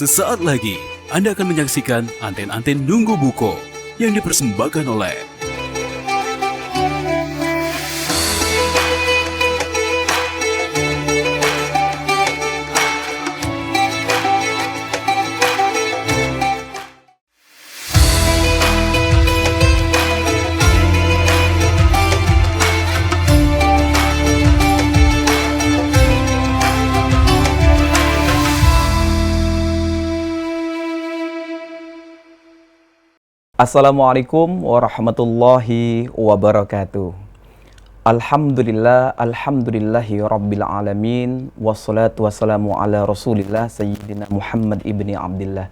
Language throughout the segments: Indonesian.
Sesaat lagi, Anda akan menyaksikan Anten-Anten Nunggu Buko yang dipersembahkan oleh Assalamualaikum warahmatullahi wabarakatuh. Alhamdulillahi rabbil alamin. Wassalatu wassalamu ala rasulillah Sayyidina Muhammad ibni Abdillah.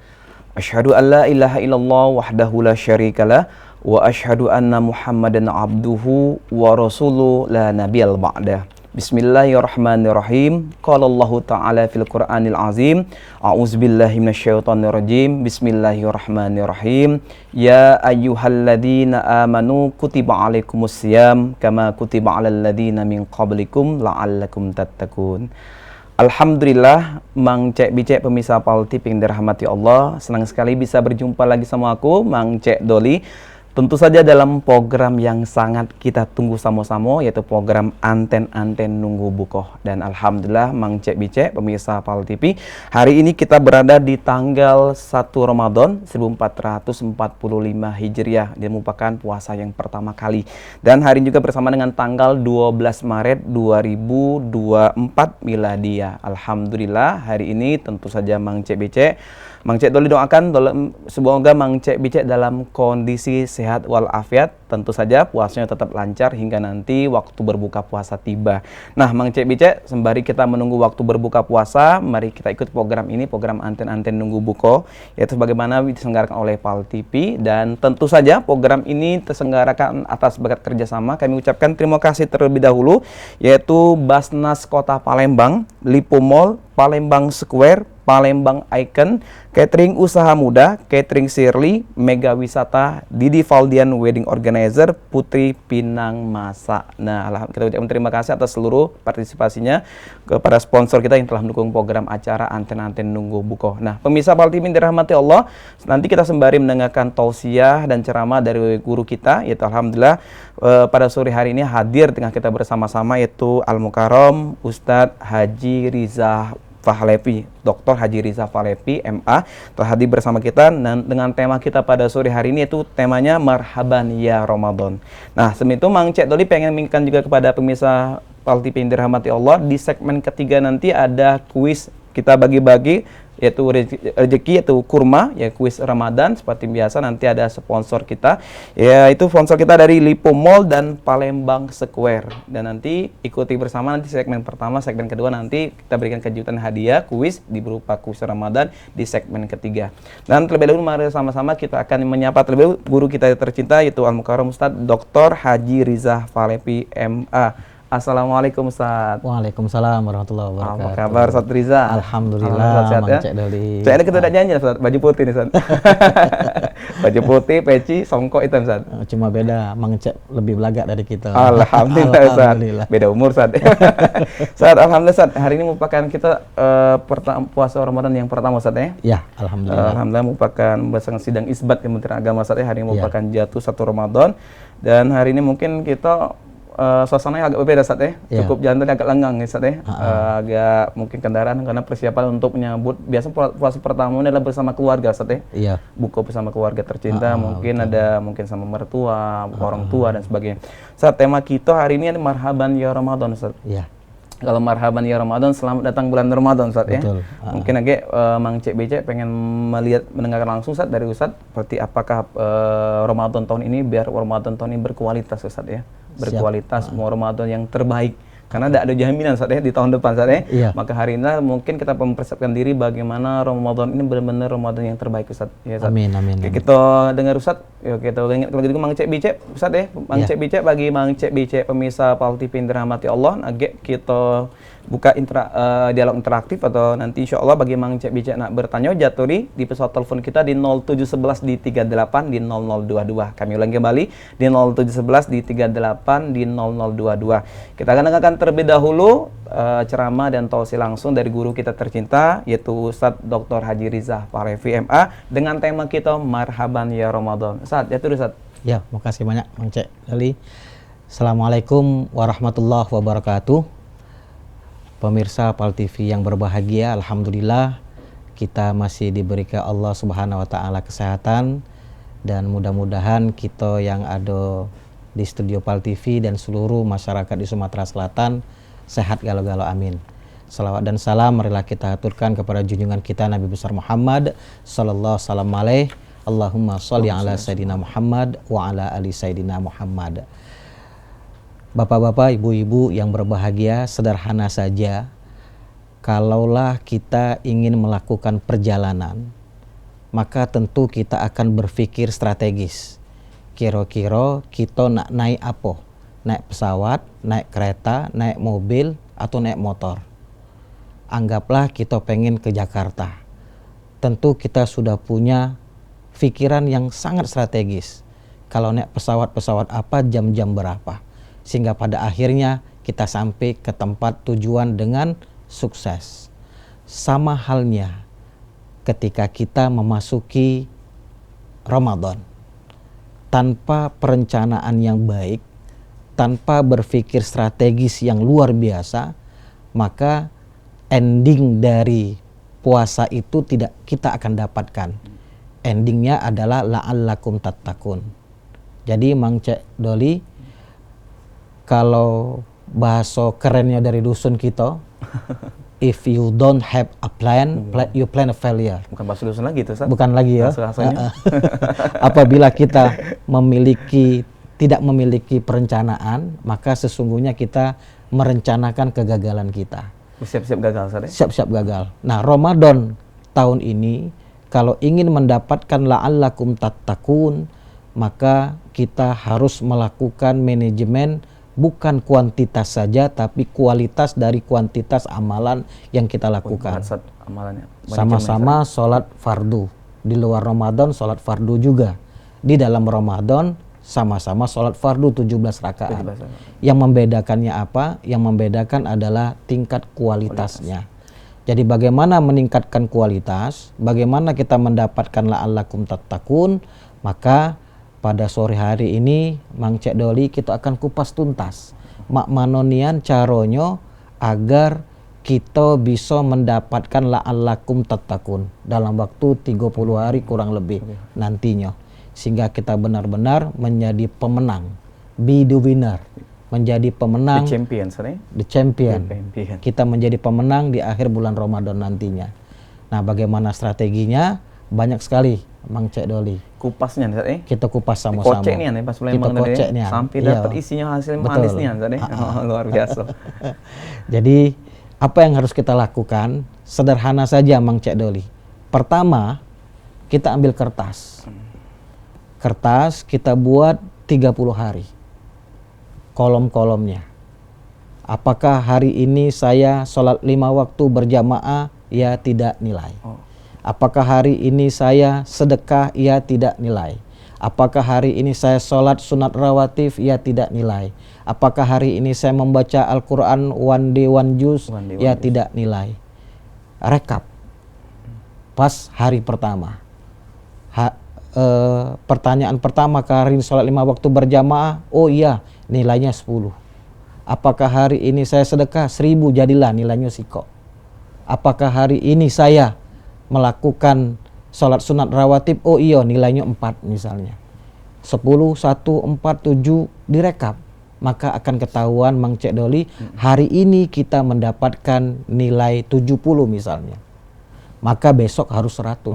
Asyhadu an la ilaha illallah wahdahu la syarikalah. Wa asyhadu anna Muhammadan abduhu wa rasuluh la nabiyal ba'dah. Bismillahirrahmanirrahim. Qala Allah Ta'ala fil Qur'anil Azim. A'udzubillahi minasyaitonirrajim. Bismillahirrahmanirrahim. Ya ayyuhalladzina amanu kutiba alaikumusiyam kama kutiba alal ladzina min qablikum la'allakum tattaqun. Alhamdulillah, Mang Cek Bicek pemirsa Pal TV yang dirahmati Allah, senang sekali bisa berjumpa lagi sama aku, Mang Cek Doli. Tentu saja dalam program yang sangat kita tunggu sama-sama, yaitu program Anten-Anten Nunggu Bukoh. Dan Alhamdulillah, Mang Cek Bicek pemirsa Pal TV, hari ini kita berada di tanggal 1 Ramadan 1445 Hijriah. Dia merupakan puasa yang pertama kali. Dan hari ini juga bersama dengan tanggal 12 Maret 2024 Miladiah. Alhamdulillah, hari ini tentu saja Mang Cek Bicek, Mang Cek Doli doakan semoga Mang Cek Bicek dalam kondisi sehat walafiat, tentu saja puasanya tetap lancar hingga nanti waktu berbuka puasa tiba. Nah, Mang Cek Bicek, sembari kita menunggu waktu berbuka puasa, mari kita ikut program ini, program Anten-Anten Nunggu Buko, yaitu bagaimana diselenggarakan oleh Pal TV. Dan tentu saja program ini terselenggarakan atas berkat kerjasama. Kami ucapkan terima kasih terlebih dahulu, yaitu Basnas Kota Palembang, Lipo Mall, Palembang Square, Palembang Icon, Catering Usaha Muda, Catering Shirley, Mega Wisata, Didi Valdian Wedding Organizer, Putri Pinang Masak. Nah, kita ucapkan terima kasih atas seluruh partisipasinya kepada sponsor kita yang telah mendukung program acara Anten-Anten Nunggu Bukoh. Nah, pemirsa Pal TV yang dirahmati Allah, nanti kita sembari mendengarkan tausiah dan ceramah dari guru kita, yaitu Alhamdulillah pada sore hari ini hadir tengah kita bersama-sama, yaitu Al-Mukarram Ustadz Haji Riza Fahlevi, Dr. Haji Riza Fahlevi, MA, telah hadir bersama kita dengan tema kita pada sore hari ini, yaitu temanya Marhaban Ya Ramadan. Nah, sebelum itu Mang Cek Doli pengen mengingatkan juga kepada pemirsa Pal TV yang dirahmati Allah, di segmen ketiga nanti ada kuis kita bagi-bagi, yaitu rezeki, yaitu kurma, ya kuis Ramadan. Seperti biasa nanti ada sponsor kita, yaitu sponsor kita dari Lipo Mall dan Palembang Square. Dan nanti ikuti bersama nanti segmen pertama, segmen kedua nanti kita berikan kejutan hadiah kuis di berupa kuis Ramadan di segmen ketiga. Dan terlebih dahulu mari sama-sama kita akan menyapa terlebih dahulu guru kita yang tercinta, yaitu Al-Mukarram Ustadz Dr. Haji Riza Fahlevi, MA. Assalamualaikum Ustaz. Waalaikumsalam warahmatullahi wabarakatuh. Apa kabar Ustaz Riza? Alhamdulillah, sehat Mang ya? Cek Doli. Soalnya kita udah janji Ustaz, baju putih nih Ustaz. Baju putih, peci, songkok itu Ustaz. Cuma beda, Mang Cek lebih belagak dari kita. Alhamdulillah Ustaz. Beda umur Ustaz. Ustaz, alhamdulillah Ustaz, hari ini merupakan kita puasa Ramadan yang pertama Ustaz ya? Ya, alhamdulillah. Alhamdulillah merupakan bersama sidang isbat Kementerian Agama Ustaz ya. Hari ini merupakan jatuh 1 Ramadan. Dan hari ini mungkin kita suasananya agak berbeda Ustaz ya. Cukup jalan tadi agak lengang ya Ustaz ya. Agak mungkin kendaraan karena persiapan untuk menyambut biasa puasa pertama ini adalah bersama keluarga Ustaz ya. Iya. Buka bersama keluarga tercinta, mungkin ada sama mertua, orang tua dan sebagainya. Ustaz, tema kita hari ini adalah Marhaban Ya Ramadan Ustaz. Iya. Kalau Marhaban Ya Ramadan, selamat datang bulan Ramadan Ustaz ya. Betul. Mungkin agak Mang Cek Bicek pengen mendengarkan langsung Ustaz dari Ustaz, seperti apakah Ramadan tahun ini, biar Ramadan tahun ini berkualitas Ustaz ya. Berkualitas, mau Ramadan yang terbaik. Karena tidak ada jaminan Ustaz ya di tahun depan Ustaz ya. Iya. Maka hari ini mungkin kita mempersiapkan diri bagaimana Ramadan ini benar-benar Ramadan yang terbaik Ustaz. Ya, Ustaz. Amin, amin. Oke, kita dengar Ustaz. Yuk kita ingat kalau gitu Mang Cek Bicek Ustaz ya. Mang Cek Bicek bagi Mang Cek Bicek pemirsa Pal TV yang dirahmati Allah, agak kita buka dialog interaktif atau nanti insya Allah bagi Mang Cek Bicek nak bertanya jaturi di pesawat telepon kita di 0711 di 38 di 0022. Kami ulang kembali di 0711 di 38 di 0022. Kita akan dengarkan terlebih dahulu ceramah dan tausiah langsung dari guru kita tercinta yaitu Ustadz Dr. Haji Rizah Parevi MA dengan tema kita Marhaban ya Ramadan. Ustadz, jaturi Ustadz. Ya, makasih banyak Mang Cek Doli. Assalamualaikum warahmatullahi wabarakatuh. Pemirsa PAL TV yang berbahagia, alhamdulillah kita masih diberikan Allah Subhanahu wa taala kesehatan dan mudah-mudahan kita yang ada di studio PAL TV dan seluruh masyarakat di Sumatera Selatan sehat galau-galau, amin. Salawat dan salam marilah kita aturkan kepada junjungan kita Nabi besar Muhammad sallallahu alaihi wasallam. Allahumma sholli ala sayidina Muhammad wa ala ali sayidina Muhammad. Bapak-bapak, ibu-ibu yang berbahagia, sederhana saja. Kalaulah kita ingin melakukan perjalanan, maka tentu kita akan berpikir strategis. Kira-kira kita nak naik apa? Naik pesawat, naik kereta, naik mobil, atau naik motor. Anggaplah kita pengen ke Jakarta. Tentu kita sudah punya pikiran yang sangat strategis. Kalau naik pesawat apa, jam-jam berapa. Sehingga pada akhirnya kita sampai ke tempat tujuan dengan sukses. Sama halnya ketika kita memasuki Ramadan. Tanpa perencanaan yang baik, tanpa berpikir strategis yang luar biasa, maka ending dari puasa itu tidak kita akan dapatkan. Endingnya adalah la'allakum tattaqun. Jadi Mang Cek Doli, kalau bahasa kerennya dari dusun kita, if you don't have a plan, you plan a failure. Bukan bahasa dusun lagi itu, Ustaz. Bukan lagi ya. Bahasa-bahasanya. Apabila kita tidak memiliki perencanaan, maka sesungguhnya kita merencanakan kegagalan kita. Siap-siap gagal, Ustaz. Siap-siap gagal. Nah, Ramadan tahun ini kalau ingin mendapatkan la'allakum tattaqun, maka kita harus melakukan manajemen bukan kuantitas saja, tapi kualitas dari kuantitas amalan yang kita lakukan. Sama-sama sholat fardu. Di luar Ramadan sholat fardu juga. Di dalam Ramadan sama-sama sholat fardu 17 rakaat. Yang membedakannya apa? Yang membedakan adalah tingkat kualitasnya. Jadi bagaimana meningkatkan kualitas, bagaimana kita mendapatkan la'allakum tattaqun, maka pada sore hari ini Mang Cek Doli kita akan kupas tuntas mak manonian caronyo agar kita bisa mendapatkan la'allakum tattaqun dalam waktu 30 hari kurang lebih nantinya, sehingga kita benar-benar menjadi pemenang, be the winner, menjadi pemenang, the champion. Kita menjadi pemenang di akhir bulan Ramadan nantinya. Nah, bagaimana strateginya? Banyak sekali Mang Cek Doli. Kupasnya nih, kita kupas sama-sama. Kocek nih pas Kita kocek nih sampai dapat isinya hasil manis nih luar biasa. Jadi apa yang harus kita lakukan? Sederhana saja Mang Cek Doli. Pertama, kita ambil kertas. Kertas kita buat 30 hari. Kolom-kolomnya. Apakah hari ini saya sholat 5 waktu berjamaah? Ya, tidak nilai. Apakah hari ini saya sedekah? Ya, tidak nilai. Apakah hari ini saya sholat sunat rawatib? Ya, tidak nilai. Apakah hari ini saya membaca Al-Quran one day one juz? Ya, tidak nilai. Rekap. Pas hari pertama. Pertanyaan pertama, hari ini sholat 5 waktu berjamaah? Oh iya, nilainya 10. Apakah hari ini saya sedekah? 1000, jadilah nilainya siko. Apakah hari ini saya melakukan sholat sunat rawatib? Oh iya, nilainya 4 misalnya. 10, 1, 4, 7 direkap. Maka akan ketahuan Mang Cek Doli, hari ini kita mendapatkan nilai 70 misalnya. Maka besok harus 100.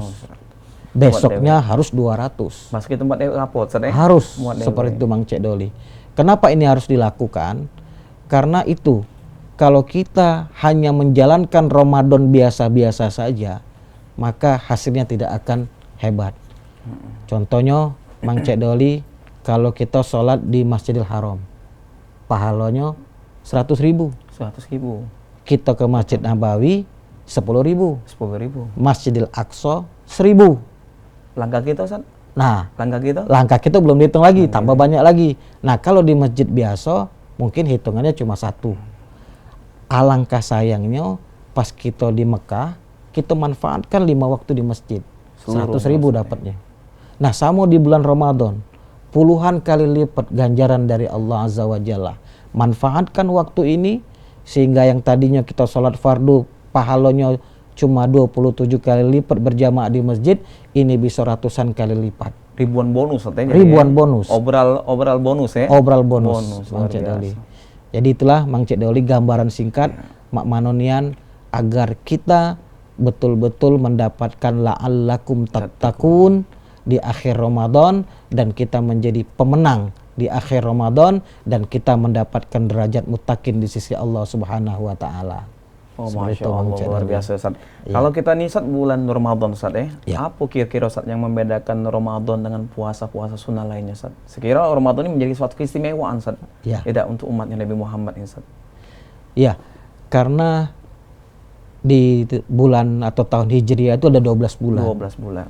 Besoknya harus 200. Masukin tempat rapot, harus seperti itu Mang Cek Doli. Kenapa ini harus dilakukan? Karena itu, kalau kita hanya menjalankan Ramadan biasa-biasa saja, maka hasilnya tidak akan hebat. Contohnya Mang Cek Doli, kalau kita sholat di Masjidil Haram, pahalanya 100.000. Kita ke Masjid Nabawi 10.000. 10.000. Masjidil Aqsa 1.000. Langkah kita Ustaz? Nah, Langkah kita? langkah kita belum dihitung lagi, tambah banyak lagi. Nah, kalau di masjid biasa mungkin hitungannya cuma 1. Alangkah sayangnya pas kita di Mekah, kita manfaatkan 5 waktu di masjid. Seluruh 100.000 maksudnya. dapatnya. Nah, sama di bulan Ramadan, puluhan kali lipat ganjaran dari Allah Azza wa Jalla. Manfaatkan waktu ini sehingga yang tadinya kita sholat fardu pahalanya cuma 27 kali lipat berjamaah di masjid, ini bisa ratusan kali lipat. Ribuan bonus Ustaz ya? Ribuan bonus. Obral bonus ya? Obral bonus, luar Mang Cik biasa. Doli. Jadi itulah Mang Cik Doli gambaran singkat Mak Manonian agar kita betul-betul mendapatkan la'allakum tattaqun di akhir Ramadan, dan kita menjadi pemenang di akhir Ramadan, dan kita mendapatkan derajat muttaqin di sisi Allah Subhanahu wa taala. Oh, Seperti Masya itu, Mang Allah, Cik luar Doli. biasa Ustaz. Iya. Kalau kita nih Ustaz bulan Ramadan Ustaz Ya. apa kira-kira Ustaz yang membedakan Ramadan dengan puasa-puasa sunnah lainnya Ustaz? Sekira Ramadan ini menjadi suatu keistimewaan Ustaz. Ya. Tidak untuk umatnya Nabi Muhammad ini Ustaz. Ya, karena di bulan atau tahun Hijriah itu ada 12 bulan. 12 bulan.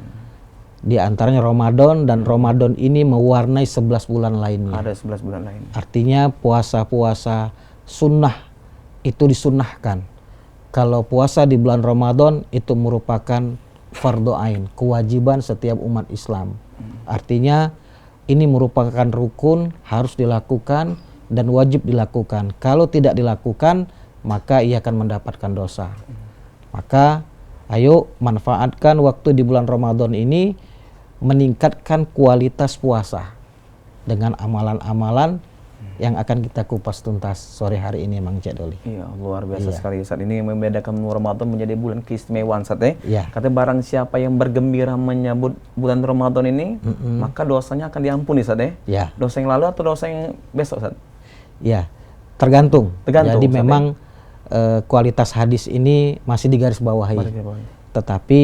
Di antaranya Ramadan, dan Ramadan ini mewarnai 11 bulan lainnya. Ada 11 bulan lain. Artinya puasa-puasa sunnah itu disunnahkan. Kalau puasa di bulan Ramadan itu merupakan fardhu ain, kewajiban setiap umat Islam. Artinya ini merupakan rukun, harus dilakukan dan wajib dilakukan. Kalau tidak dilakukan, maka ia akan mendapatkan dosa. Maka ayo manfaatkan waktu di bulan Ramadan ini, meningkatkan kualitas puasa dengan amalan-amalan yang akan kita kupas tuntas sore hari ini, Mang Cik Doli. Iya, luar biasa Iya. sekali Ustaz. Ini yang membedakan Ramadan menjadi bulan keistimewaan Ustaz ya. Iya. Katanya barang siapa yang bergembira menyambut bulan Ramadan ini, maka dosanya akan diampuni Ustaz ya. Ya, Dosa yang lalu atau dosa yang besok Ustaz? ya, tergantung. Tergantung, Jadi Ustaz, memang kualitas hadis ini masih digarisbawahi, Mari kita bawahi. tetapi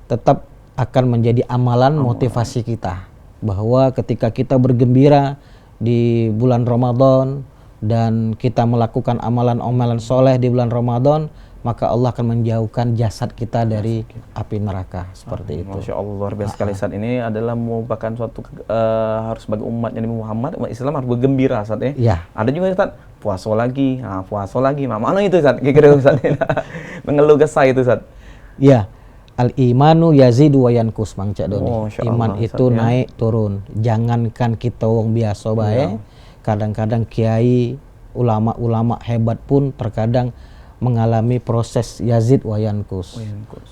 tetap akan menjadi amalan motivasi kita, bahwa ketika kita bergembira di bulan Ramadan dan kita melakukan amalan-amalan soleh di bulan Ramadan, maka Allah akan menjauhkan jasad kita dari api neraka. Seperti itu. Masya Allah, luar biasa sekali Ustaz. Ini adalah merupakan suatu harus bagi umatnya Nabi Muhammad, umat Islam harus bergembira Ustaz ya. Ya. Ada juga Ustaz, puasa lagi, puasa lagi. Mana itu Ustaz? Kira-kira Ustaz mengeluh kesah itu Ustaz. Ya, al-imanu yazidu wa yankus, Mang Cik Doni. Masya Iman Allah, itu Ustaz, ya. naik turun. Jangankan kita wong biasa bae, kadang-kadang kiai, ulama-ulama hebat pun terkadang mengalami proses yazid wa yankus.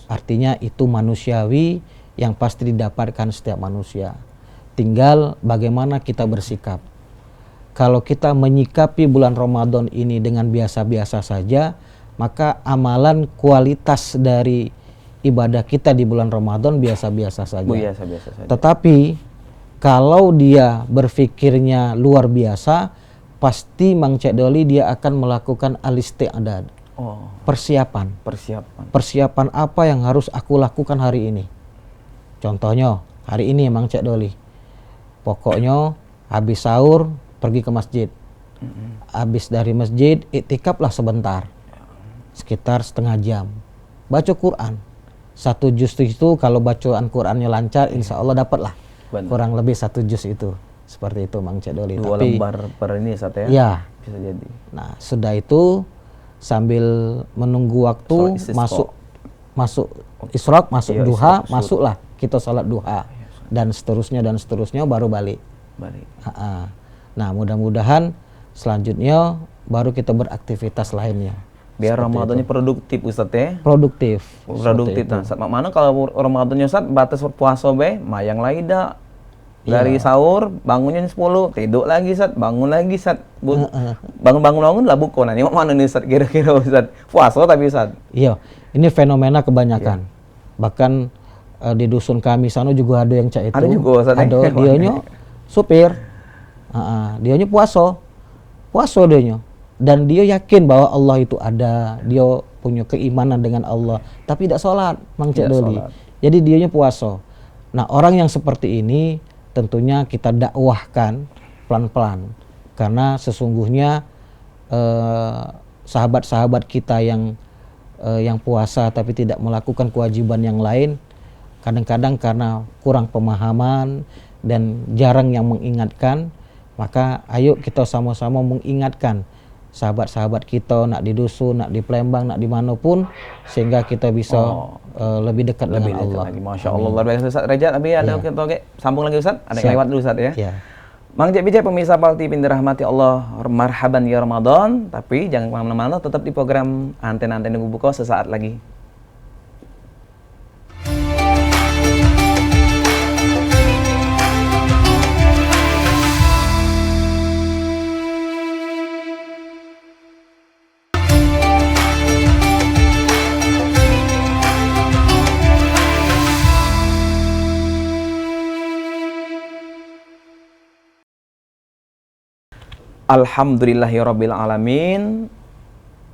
Artinya itu manusiawi yang pasti didapatkan setiap manusia. Tinggal bagaimana kita bersikap. Kalau kita menyikapi bulan Ramadan ini dengan biasa-biasa saja, maka amalan kualitas dari ibadah kita di bulan Ramadan biasa-biasa saja. Biasa-biasa saja. Tetapi kalau dia berpikirnya luar biasa, pasti Mang Cik Doli dia akan melakukan al-isti'dad. Oh, Persiapan. persiapan. Persiapan apa yang harus aku lakukan hari ini? Contohnya, hari ini Mang Cik Doli. Pokoknya habis sahur pergi ke masjid. Habis dari masjid iktikaflah sebentar. Sekitar setengah jam. Baca Quran. 1 juz itu kalau bacaan Qurannya lancar, insya Allah dapatlah. Benar. Kurang lebih 1 juz itu. Seperti itu Mang Cik Doli. 2 Tapi lembar per ini Ustaz ya. ya, Bisa jadi. nah sudah itu sambil menunggu waktu Sholat masuk isyraq, masuk Iya, duha, isyraq, masuklah kita sholat duha dan seterusnya baru balik. Balik. Nah, mudah-mudahan selanjutnya baru kita beraktivitas lainnya. Biar Ramadannya produktif Ustaz ya. Produktif. Produktif. Seperti itu. Nah, saat mana kalau Ramadannya Ustaz batas puasa be, mayang lain dah. Dari sahur bangunnya 10, tidur lagi Ustaz, bangun lagi Ustaz. Bangun lah buka. Nah, ini mana nih Ustaz kira-kira Ustaz? Puasa tapi Ustaz. Iya, ini fenomena kebanyakan. Bahkan di dusun kami sana juga ada yang cak itu. Ada juga, Ustaz, Ada ya? dianya supir. Dianya puasa dianya. Dan dia yakin bahwa Allah itu ada. Dia punya keimanan dengan Allah. Tapi tidak sholat, Mang Cik Tidak Doli. sholat. Jadi dianya puasa. Nah, orang yang seperti ini tentunya kita dakwahkan pelan-pelan. Karena sesungguhnya sahabat-sahabat kita yang puasa tapi tidak melakukan kewajiban yang lain, kadang-kadang karena kurang pemahaman dan jarang yang mengingatkan, maka ayo kita sama-sama mengingatkan sahabat-sahabat kita, nak di dusun, nak di Palembang, nak di manapun, sehingga kita bisa lebih dekat dengan Allah. Lagi. Masya Allah, luar biasa Ustaz Rejat. Tapi ada kita sambung lagi Ustaz, ada yang lewat dulu Ustaz ya. Mang Cek Bijak pemirsa Pal TV dirahmati Allah, marhaban ya Ramadan. Tapi jangan kemana-mana, tetap di program Anten-Anten Nunggu Buko sesaat lagi. Alhamdulillahirabbil alamin.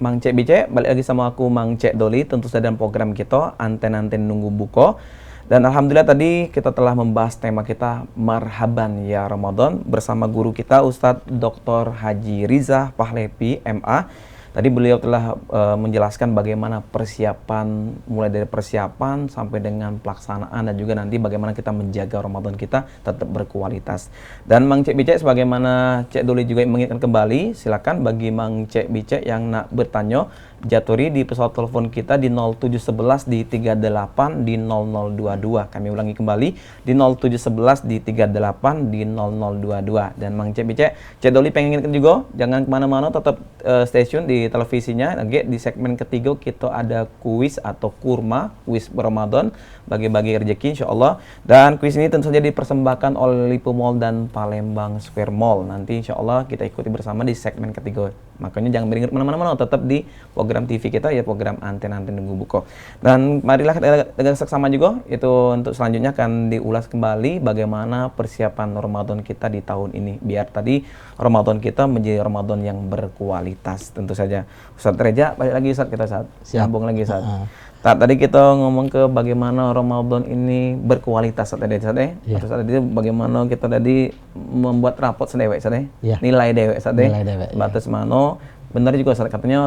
Mang Cek Bijak balik lagi sama aku Mang Cek Doli, tentu saja dalam program kita Anten-Anten Nunggu Buko. Dan alhamdulillah tadi kita telah membahas tema kita Marhaban ya Ramadan bersama guru kita Ustadz Dr. Haji Riza Pahlevi MA. Tadi beliau telah menjelaskan bagaimana persiapan, mulai dari persiapan sampai dengan pelaksanaan, dan juga nanti bagaimana kita menjaga Ramadan kita tetap berkualitas. Dan Mang Cek Bijak sebagaimana Cek Doli juga mengingatkan kembali, silakan bagi Mang Cek Bijak yang nak bertanya, jaturi di pesawat telepon kita di 0711 di 38 di 0022. Kami ulangi kembali di 0711 di 38 di 0022. Dan Mang Cek Bijak, Cek Doli pengen ingatkan juga, jangan kemana-mana, tetap stay tune di televisinya. Oke, di segmen ketiga kita ada kuis atau kurma, kuis Ramadan, bagi-bagi rezeki insyaallah. Dan kuis ini tentu saja dipersembahkan oleh Lipo Mall dan Palembang Square Mall. Nanti insyaallah kita ikuti bersama di segmen ketiga. Makanya jangan beringat mana-mana, tetap di program TV kita, ya program Anten-Anten Nunggu Buko. Dan marilah dengan seksama juga, itu untuk selanjutnya akan diulas kembali bagaimana persiapan Ramadan kita di tahun ini, biar tadi Ramadan kita menjadi Ramadan yang berkualitas. Tentu saja Ustadz Reja, balik lagi Ustadz, kita sambung lagi Ustadz. Tadi kita ngomong ke bagaimana Ramadan ini berkualitas tadi Ustadz ya. Terus tadi bagaimana kita tadi membuat rapot sedewek Ustadz ya. Nilai dewek Ustadz ya. Batas mano. Benar juga Ustadz, katanya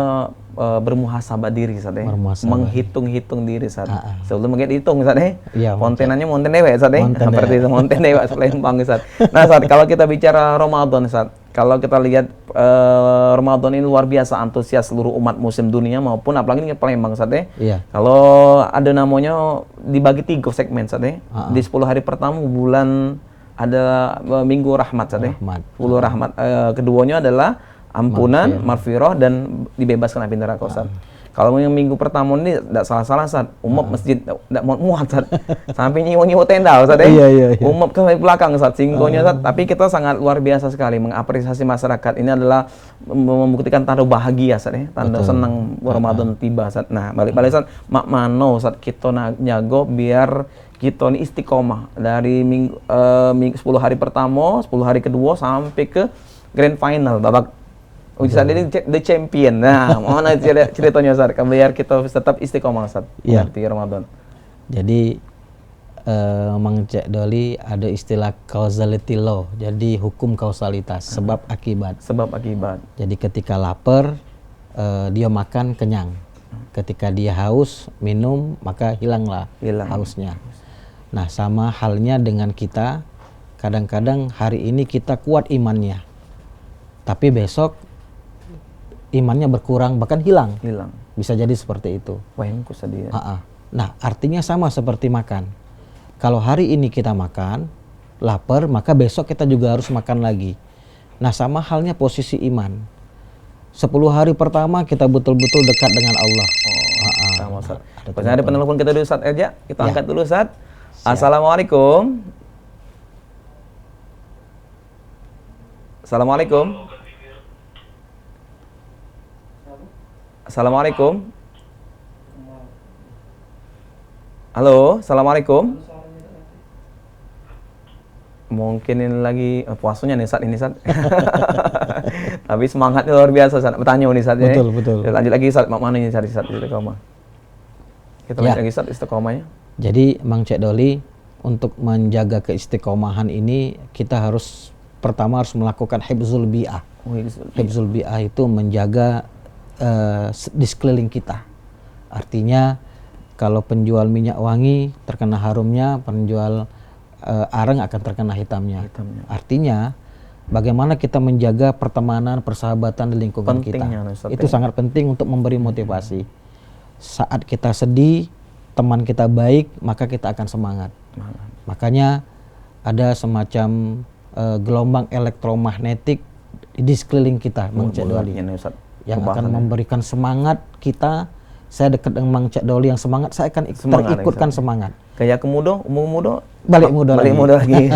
bermuhasabah diri Ustadz ya. Menghitung-hitung diri Ustadz. Sebelum mungkin hitung Ustadz ya. Kontenannya monten dewek Ustadz ya. Seperti itu, monten dewek Palembang Ustadz. Nah Ustadz, kalau kita bicara Ramadan Ustadz, kalau kita lihat Ramadan ini luar biasa antusias seluruh umat muslim dunia maupun apalagi di Palembang Ustadz ya. Kalau ada namanya dibagi 3 segmen Ustadz ya. Di 10 hari pertama bulan ada Minggu Rahmat Ustadz ya. 10 rahmat. Keduanya adalah ampunan, marfirah, dan dibebaskan api neraka Ustaz. Kalau yang minggu pertama ini tidak salah-salah Ustaz, umat masjid tidak muat Ustaz. Sampai nyiwa-nyiwa tenda Ustaz ya. Umat ke belakang Ustaz, singgonya Ustaz. Tapi kita sangat luar biasa sekali mengapresiasi masyarakat. Ini adalah membuktikan tanda bahagia Ustaz ya, tanda senang Ramadan tiba Ustaz. Nah, balik-balik Ustaz, mak mano Ustaz kita nyago biar kita ini istiqomah dari 10 hari pertama, 10 hari kedua sampai ke grand final babak Ustaz ini the champion. Nah, mana ceritanya Ustaz? Biar kita tetap istiqomah Ustaz di Ramadan. Jadi Mang Cek Doli ada istilah causality law. Jadi hukum kausalitas, sebab akibat. Sebab akibat. Jadi ketika lapar dia makan kenyang. Ketika dia haus minum maka hilanglah hausnya. Nah, sama halnya dengan kita. Kadang-kadang hari ini kita kuat imannya, tapi besok imannya berkurang, bahkan hilang. Bisa jadi seperti itu. Nah, artinya sama seperti makan. Kalau hari ini kita makan, lapar, maka besok kita juga harus makan lagi. Nah, sama halnya posisi iman. 10 hari pertama kita betul-betul dekat dengan Allah. Sama Ustaz. Ada penelpon kita dulu Ustaz aja. Kita angkat dulu Ustaz. Assalamualaikum. Assalamualaikum. Assalamualaikum. Halo, assalamualaikum. Mungkin ini lagi puasanya nih saat ini Ustaz. Tapi semangatnya luar biasa Ustaz. Bertanya nih Ustaz ya. Betul. Lanjut lagi Ustaz, mana ini cari Ustaz istiqomah. Kita lanjut lagi Ustaz istiqomahnya. Jadi Mang Cek Doli, untuk menjaga keistiqomahan ini kita harus pertama harus melakukan hifzul bi'ah. Hifzul bi'ah itu menjaga di sekeliling kita. Artinya kalau penjual minyak wangi terkena harumnya, penjual arang akan terkena hitamnya. Artinya bagaimana kita menjaga pertemanan, persahabatan di lingkungan Pentingnya, kita. Ustaz, Itu sangat penting untuk memberi motivasi. Saat kita sedih, teman kita baik, maka kita akan semangat. Makanya ada semacam gelombang elektromagnetik di sekeliling kita, Mang Cek Doli, yang akan memberikan semangat kita. Saya dekat dengan Mang Cek Doli yang semangat, saya akan terikutkan semangat. Kayak kemudo, umur balik muda lagi.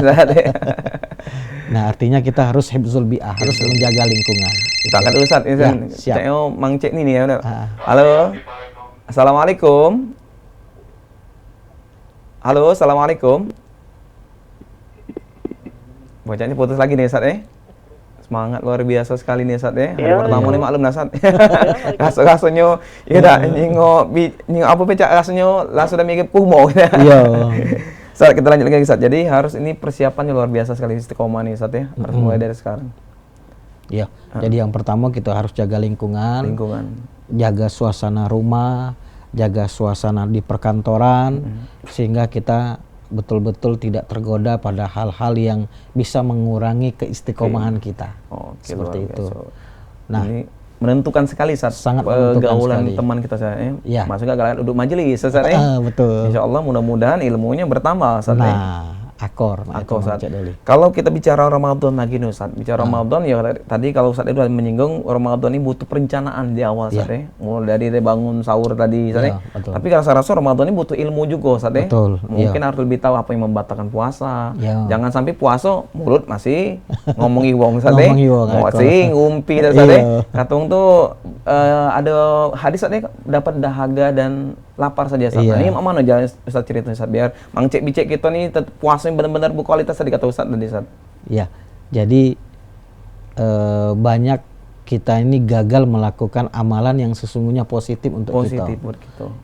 Nah, artinya kita harus hifzul bi'ah, harus menjaga lingkungan. Kita angkat dulu Ustaz, Ya, siap. Mang Cek ini ya. Halo. Assalamualaikum. Halo, assalamualaikum. Bocah ini putus lagi nih Ustaz Semangat luar biasa sekali nih Ustaz Hari pertama nih maklum Ustaz. Rasanya ya dah nyingok apa pecah rasanya langsung dah mikir kumo. Iya. Ustaz, kita lanjut lagi Ustaz. Jadi harus ini persiapannya luar biasa sekali istiqomah nih Ustaz Harus mulai dari sekarang. Iya. Jadi yang pertama kita harus jaga lingkungan. Jaga suasana rumah, jaga suasana di perkantoran sehingga kita betul-betul tidak tergoda pada hal-hal yang bisa mengurangi keistiqomahan kita. Seperti itu. Nah, ini menentukan sekali sangat pergaulan sekali. Teman kita Ya. Masuknya kalian duduk majelis betul. Insya Allah mudah-mudahan ilmunya bertambah Ustaz. Akor Ustaz. Kalau kita bicara Ramadan lagi nih Ustaz, Ramadan ya tadi kalau Ustaz itu menyinggung Ramadan ini butuh perencanaan di awal Ustaz mulai dari bangun sahur tadi Ustaz Tapi kalau saya rasa Ramadan ini butuh ilmu juga Ustaz Mungkin harus lebih tahu apa yang membatalkan puasa. Jangan sampai puasa mulut masih ngomongi wong Ustaz masih ngumpi Ustaz Katung tuh ada hadis Ustaz dapat dahaga dan lapar saja Ustaz. Ini mana jalan Ustaz cerita Ustaz biar Mang Cek Bicek kita nih puasa yang benar-benar berkualitas tadi kata Ustaz tadi Ustaz. Ya. Jadi banyak kita ini gagal melakukan amalan yang sesungguhnya positif untuk kita.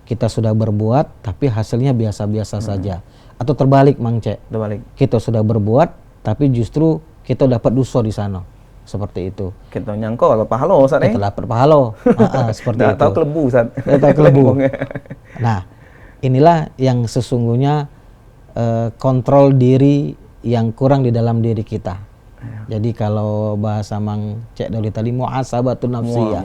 Kita sudah berbuat tapi hasilnya biasa-biasa saja. Atau terbalik Mang Cek. Kita sudah berbuat tapi justru kita dapat dosa di sana. Seperti itu. Kita nyangko kalau pahala Ustaz kita dapat pahala. Seperti itu. Tahu kelebu Ustaz. Tahu kelebu. Nah, inilah yang sesungguhnya kontrol diri yang kurang di dalam diri kita. Jadi kalau bahasa Mang Cek Doli tadi muhasabatun nafsiyah.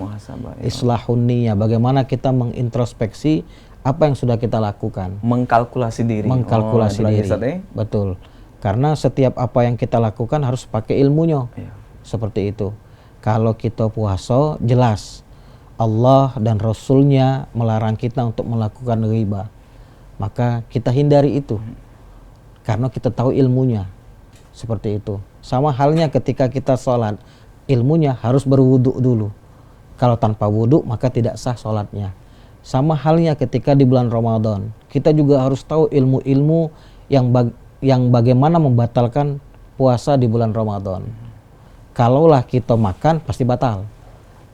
Islahun niyah, bagaimana kita mengintrospeksi apa yang sudah kita lakukan. Mengkalkulasi diri. Diri. Betul. Karena setiap apa yang kita lakukan harus pakai ilmunya. Seperti itu. Kalau kita puasa, jelas Allah dan Rasulnya melarang kita untuk melakukan riba. Maka kita hindari itu. Karena kita tahu ilmunya. Seperti itu. Sama halnya ketika kita sholat, ilmunya harus berwudu dulu. Kalau tanpa wudu maka tidak sah sholatnya. Sama halnya ketika di bulan Ramadan, kita juga harus tahu ilmu-ilmu yang bagaimana membatalkan puasa di bulan Ramadan. Kalaulah kita makan pasti batal.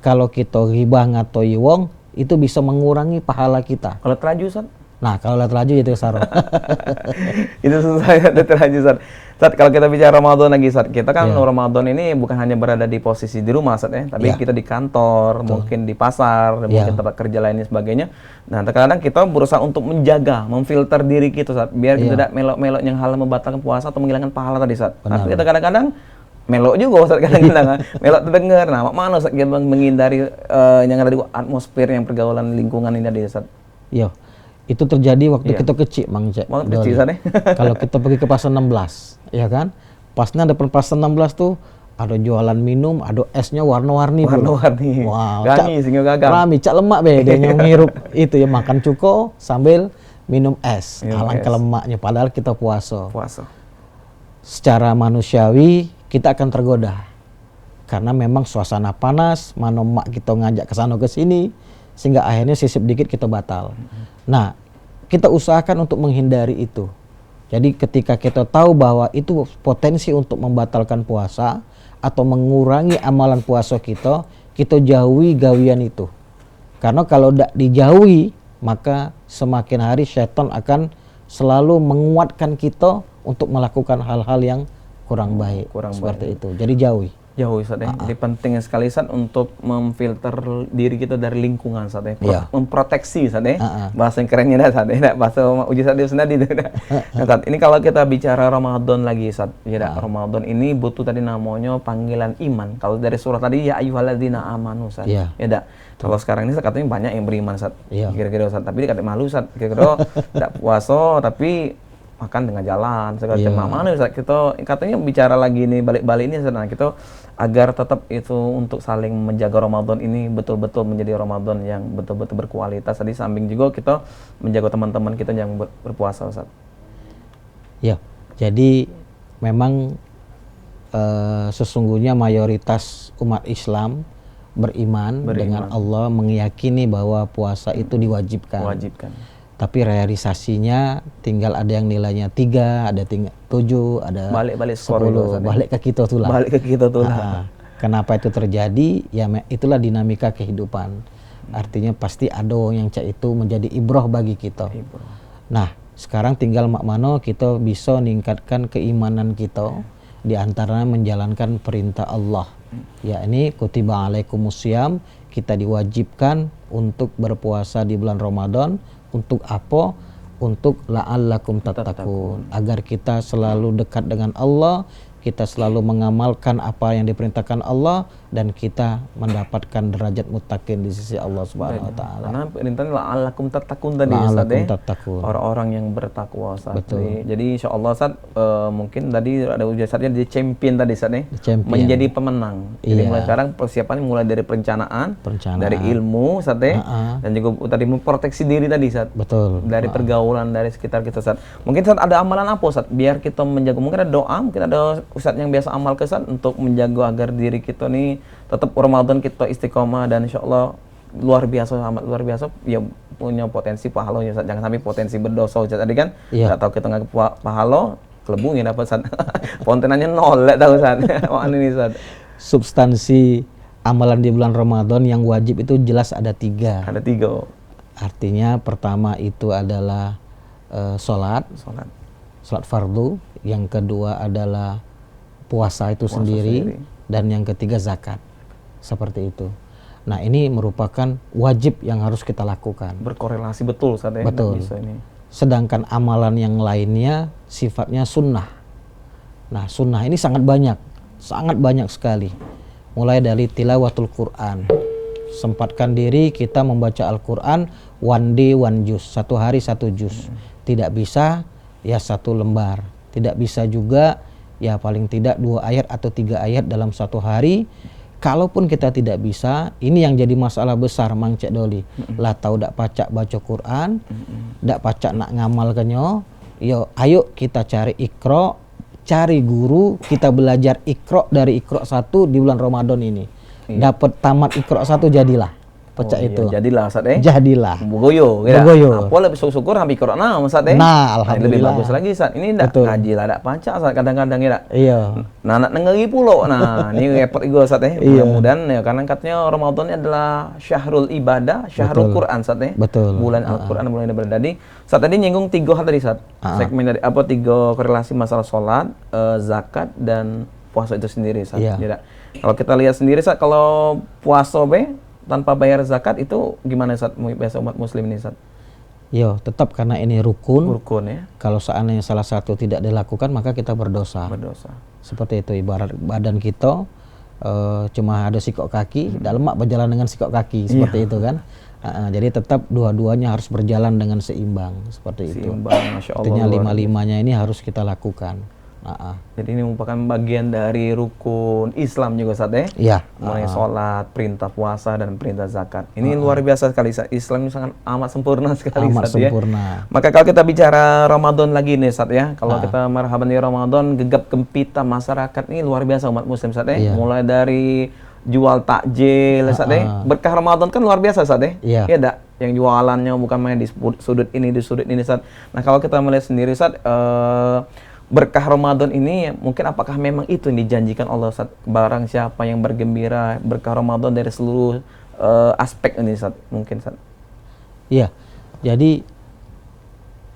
Kalau kita riba ngatoi wong itu bisa mengurangi pahala kita. Kalau teraju Ustaz? Nah, kalau teraju itu Saro. Itu susah teraju Ustaz. Ustaz, kalau kita bicara Ramadan lagi Ustaz, kita kan Ramadan ini bukan hanya berada di posisi di rumah Ustaz tapi kita di kantor, mungkin di pasar, mungkin tempat kerja lainnya sebagainya. Nah, terkadang kita berusaha untuk menjaga, memfilter diri kita Ustaz, biar kita tidak melok-melok yang hal membatalkan puasa atau menghilangkan pahala tadi Ustaz. Tapi kita kadang-kadang melok juga Ustaz kadang-kadang. Melok terdengar. Nah, mana Ustaz kita menghindari yang ada di atmosfer yang pergaulan lingkungan ini tadi Ustaz? Iya. Itu terjadi waktu kita kecil, Mang Cek. Kalau kita pergi ke pasar 16, ya kan? Pasnya depan pasar 16 tuh ada jualan minum, ada esnya warna-warni. Wow, gami sehingga gagal. Rami, cak lemak be, dia ngirup itu ya makan cuko sambil minum es. Alangkah lemaknya padahal kita puasa. Secara manusiawi kita akan tergoda. Karena memang suasana panas, mana mak kita ngajak ke sana ke sini sehingga akhirnya sisip dikit kita batal. Nah, kita usahakan untuk menghindari itu. Jadi ketika kita tahu bahwa itu potensi untuk membatalkan puasa atau mengurangi amalan puasa kita jauhi gawian itu. Karena kalau tidak dijauhi, maka semakin hari syaitan akan selalu menguatkan kita untuk melakukan hal-hal yang kurang baik. Seperti itu. Jadi jauhi. Jauh Ustaz ya. Jadi penting sekali Ustaz untuk memfilter diri kita dari lingkungan Ustaz ya. Memproteksi Ustaz ya. Bahasa yang kerennya dah Ustaz ya. Bahasa uji Ustaz itu sendiri itu. Ustaz, ini kalau kita bicara Ramadan lagi Ustaz. Ya Ramadan ini butuh tadi namanya panggilan iman. Kalau dari surat tadi ya ayyuhalladzina amanu Ustaz. Ya dak. Kalau sekarang ini katanya banyak yang beriman Ustaz. Kira-kira Ustaz, tapi dikatakan malu Ustaz. Kira-kira tidak puasa tapi makan tengah jalan segala macam. Mana Ustaz kita katanya bicara lagi nih balik-balik ini Ustaz. Nah, kita agar tetap itu untuk saling menjaga Ramadan ini betul-betul menjadi Ramadan yang betul-betul berkualitas. Tadi samping juga kita menjaga teman-teman kita yang berpuasa Ustaz. Ya, jadi memang sesungguhnya mayoritas umat Islam beriman dengan Allah, mengiyakini bahwa puasa itu diwajibkan. Tapi realisasinya tinggal ada yang nilainya 3, ada 7, ada balik-balik 10, balik ke kita tuh lah. Balik ke kita tuh lah. Nah, kenapa itu terjadi? Ya itulah dinamika kehidupan. Artinya pasti ada yang itu menjadi ibrah bagi kita. Nah, sekarang tinggal mak mano kita bisa meningkatkan keimanan kita di antaranya menjalankan perintah Allah. Ya ini kutiba alaikumusiyam, kita diwajibkan untuk berpuasa di bulan Ramadan. Untuk apa? Untuk la'allakum tattaqun, agar kita selalu dekat dengan Allah, kita selalu mengamalkan apa yang diperintahkan Allah, dan kita mendapatkan derajat muttaqin di sisi Allah Subhanahu wa taala. Karena perintahnya la'allakum tattaqun tadi Ustaz. Orang-orang yang bertakwa Ustaz. Jadi insyaallah Ustaz mungkin tadi ada ujian Ustaznya di champion tadi Ustaz nih. Menjadi pemenang. Jadi mulai sekarang persiapannya mulai dari perencanaan, dari ilmu Ustaz dan juga tadi memproteksi diri tadi Ustaz. Dari pergaulan dari sekitar kita Ustaz. Mungkin Ustaz ada amalan apa Ustaz biar kita menjaga, mungkin ada doa, mungkin ada Ustaz yang biasa amal ke Ustaz untuk menjaga agar diri kita nih tetap Ramadan kita istiqomah dan insyaallah luar biasa, amat luar biasa ya, punya potensi pahala ya Ustaz. Jangan sampai potensi berdosa Ustaz tadi kan. Enggak tahu kita nggak pahala kelebu ya dapat Ustaz. Pontenannya nol enggak tahu Ustaz. Mana ini Ustaz? Substansi amalan di bulan Ramadan yang wajib itu jelas ada 3. Ada 3. Artinya pertama itu adalah sholat fardu, yang kedua adalah puasa itu sendiri, dan yang ketiga zakat. Seperti itu. Nah, ini merupakan wajib yang harus kita lakukan. Berkorelasi betul Ustaz ya. Betul. Sedangkan amalan yang lainnya sifatnya sunnah. Nah, sunnah ini sangat banyak sekali. Mulai dari tilawatul Quran. Sempatkan diri kita membaca Al-Quran one day one juz, 1 hari 1 juz. Tidak bisa ya 1 lembar. Tidak bisa juga ya paling tidak 2 ayat atau 3 ayat dalam 1 hari. Kalaupun kita tidak bisa, ini yang jadi masalah besar Mang Cek Doli. Lah tahu dak pacak baca Quran, dak pacak nak ngamal kenyo. Yo ayo kita cari Iqra, cari guru, kita belajar Iqra dari Iqra 1 di bulan Ramadan ini. Dapat tamat Iqra 1 jadilah. Pecah itu. Iya, jadilah Ustaz ya. Jadilah. Bogoyo. Apa lebih syukur hampir Quran Ustaz ya. Nah, alhamdulillah. Lebih bagus lagi Ustaz. Ini ndak ngaji lah, ndak pancak Ustaz kadang-kadang ya. Iya. Nah, nak nengeri pulo. Nah, ini repot juga Ustaz ya. Mudah-mudahan ya karena katanya Ramadan ini adalah syahrul ibadah, syahrul Quran Ustaz ya. Bulan Al-Qur'an, bulan ibadah. Tadi Ustaz tadi nyinggung 3 hal tadi Ustaz. Segmen dari 3 korelasi masalah salat, zakat dan puasa itu sendiri Ustaz. Ya. Kalau kita lihat sendiri Ustaz, kalau puasa tanpa bayar zakat itu gimana Ustaz biasa umat muslim ini Ustaz? Yo, tetap karena ini rukun ya. Kalau seandainya salah satu tidak dilakukan maka kita berdosa. Seperti itu, ibarat badan kita cuma ada sikok kaki, tidak lemak berjalan dengan sikok kaki, seperti itu kan. Jadi tetap dua-duanya harus berjalan dengan seimbang, seperti itu. Masya Allah. Artinya 5-5-nya ini harus kita lakukan. Jadi ini merupakan bagian dari rukun Islam juga Ustaz ya? Iya. Mulai sholat, perintah puasa, dan perintah zakat. Ini luar biasa sekali Ustaz. Islam ini sangat amat sempurna sekali Ustaz ya. Maka kalau kita bicara Ramadan lagi nih Ustaz ya, kalau kita marhaban di Ramadan, gegap gempita masyarakat ini luar biasa umat muslim Ustaz ya. Mulai dari jual takjil Ustaz ya. Berkah Ramadan kan luar biasa Ustaz ya. Iya dak? Yang jualannya bukan main di sudut ini Ustaz. Nah, kalau kita melihat sendiri Ustaz, berkah Ramadan ini mungkin apakah memang itu yang dijanjikan Allah Ustaz? Barang siapa yang bergembira berkah Ramadan dari seluruh aspek ini Ustaz, mungkin Ustaz. Iya. Jadi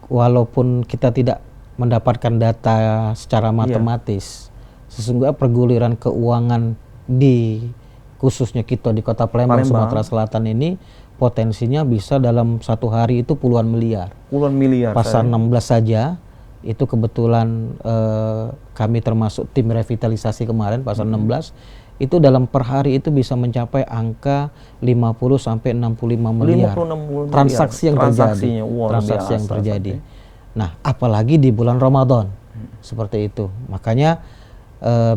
walaupun kita tidak mendapatkan data secara matematis, sesungguhnya perguliran keuangan di khususnya kita di Kota Palembang, Sumatera Selatan ini potensinya bisa dalam satu hari itu puluhan miliar. Puluhan miliar. Pasar 16 saja itu kebetulan kami termasuk tim revitalisasi kemarin pasar 16 itu dalam per hari itu bisa mencapai angka 50 sampai 65 miliar 50, 60 transaksi yang terjadi. Transaksi yang terjadi. Nah, apalagi di bulan Ramadan. Seperti itu. Makanya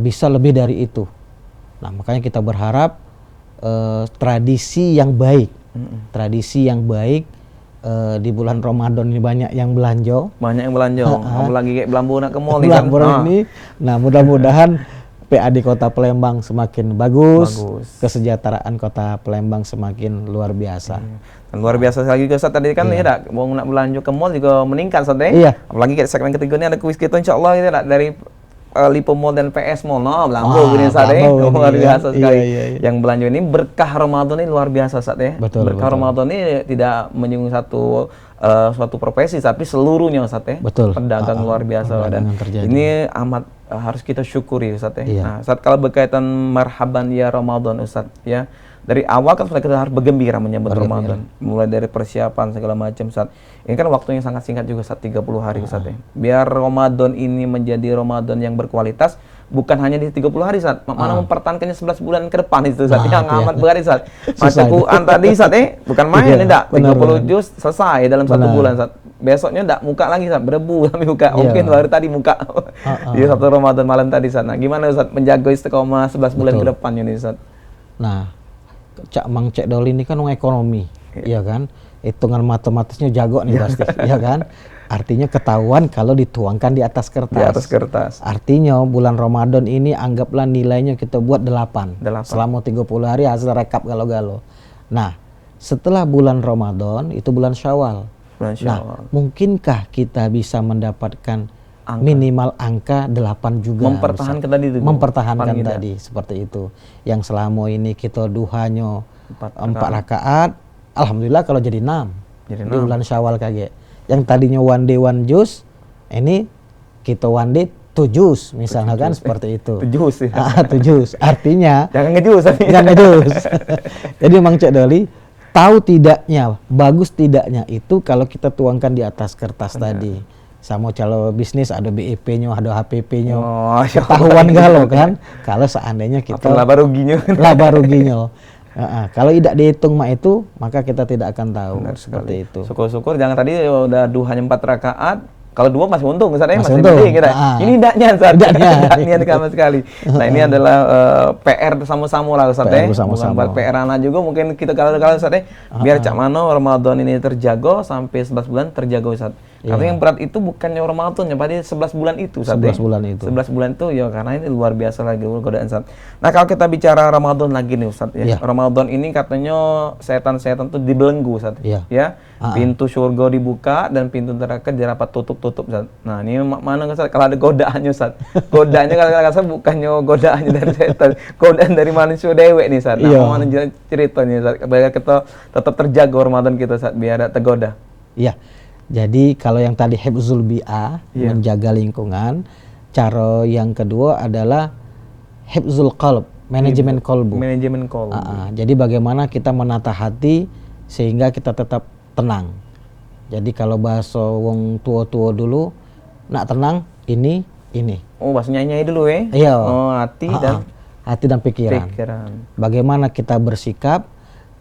bisa lebih dari itu. Nah, makanya kita berharap tradisi yang baik. Tradisi yang baik di bulan Ramadan ini banyak yang belanja. Banyak yang belanja. Apalagi kayak belambu nak ke mall ini. Nah, mudah-mudahan PAD Kota Palembang semakin bagus. Kesejahteraan Kota Palembang semakin luar biasa. Dan luar biasa sekali juga Ustaz, tadi kan ya mau nak belanja ke mall juga meningkat Ustaz ya. Iya. Apalagi kayak segmen ketiga ini ada kuis kita insyaallah ini dari Lipo Mall dan PS Mall. Belangko gini Ustaz ya. Luar biasa sekali. Yang belanja ini berkah Ramadan ini luar biasa Ustaz ya. Berkah Ramadan ini tidak menyinggung suatu profesi tapi seluruhnya Ustaz ya. Pedagang luar biasa dan ini amat harus kita syukuri Ustaz ya. Nah, Ustaz kalau berkaitan marhaban ya Ramadan Ustaz ya. Dari awal kan kita harus bergembira menyambut Ramadan. Mulai dari persiapan segala macam Ustaz. Ini kan waktunya sangat singkat juga Ustaz, 30 hari Ustaz ya. Biar Ramadan ini menjadi Ramadan yang berkualitas bukan hanya di 30 hari Ustaz. Mana mempertahankannya 11 bulan ke depan itu Ustaz. Yang amat berat Ustaz. Baca Quran tadi Ustaz bukan main enggak. 30 juz selesai dalam 1 bulan Ustaz. Besoknya enggak muka lagi Ustaz, berdebu kami buka. Mungkin baru tadi muka. Di satu Ramadan malam tadi Ustaz. Nah, gimana Ustaz menjaga istiqomah 11 bulan ke depan ini Ustaz? Nah, Mang Cek Doli ini kan orang ekonomi, ya kan? Hitungan matematisnya jago nih pasti, ya kan? Artinya ketahuan kalau dituangkan di atas kertas. Di atas kertas. Artinya bulan Ramadan ini anggaplah nilainya kita buat 8. Selama 30 hari hasil rekap galo-galo. Nah, setelah bulan Ramadan itu bulan Syawal. Nah, mungkinkah kita bisa mendapatkan minimal angka 8 juga? Mempertahankan tadi itu. Mempertahankan tadi seperti itu. Yang selama ini kita duhanya 4 rakaat, alhamdulillah kalau jadi 6. Di bulan Syawal kaget. Yang tadinya one day one juz, ini kita one day 2 juz misalnya kan seperti itu. 7 juz ya. 7 juz. Artinya jangan ngejuz. Jangan ngejuz. Jadi Mang Cek Doli tahu tidaknya, bagus tidaknya itu kalau kita tuangkan di atas kertas tadi. Sama kalau bisnis ada BEP-nya, ada HPP-nya. Ketahuan galau kan. Kalau seandainya kita laba ruginya. Kalau tidak dihitung itu, maka kita tidak akan tahu. Seperti itu. Syukur-syukur jangan tadi udah hanya 4 rakaat. Kalau 2 masih untung, misalnya masih penting kita. Ini tidaknya sama sekali. Nah, ini adalah PR sama-sama lah Ustaz ya. Bukan PR anak juga mungkin kita kalau Ustaz ya. Biar cak mano Ramadan ini terjaga sampai 11 bulan terjaga Ustaz. Karena yang berat itu bukannya Ramadan, ya pada 11 bulan itu Ustaz. 11 bulan itu. 11 bulan itu ya karena ini luar biasa lagi godaan Ustaz. Nah, kalau kita bicara Ramadan lagi nih Ustaz ya. Ramadan ini katanya setan-setan tuh dibelenggu Ustaz. Ya. Pintu surga dibuka dan pintu neraka dirapat tutup Ustaz. Nah, ini mana Ustaz kalau ada godaannya Ustaz. Godaannya kalau bukannya godaannya dari setan, godaan dari manusia dewek nih Ustaz. Nah, mana ceritanya Ustaz biar kita tetap terjaga Ramadan kita Ustaz biar tidak tergoda. Iya. Jadi kalau yang tadi hifzul bi'ah, menjaga lingkungan, cara yang kedua adalah hifzul qalb, manajemen kolbu. Manajemen kolbu. Jadi bagaimana kita menata hati sehingga kita tetap tenang. Jadi kalau bahasa wong tua-tua dulu, nak tenang ini. Oh, bahasa nyanyi dulu ya? Iya. Oh, hati dan pikiran. Bagaimana kita bersikap?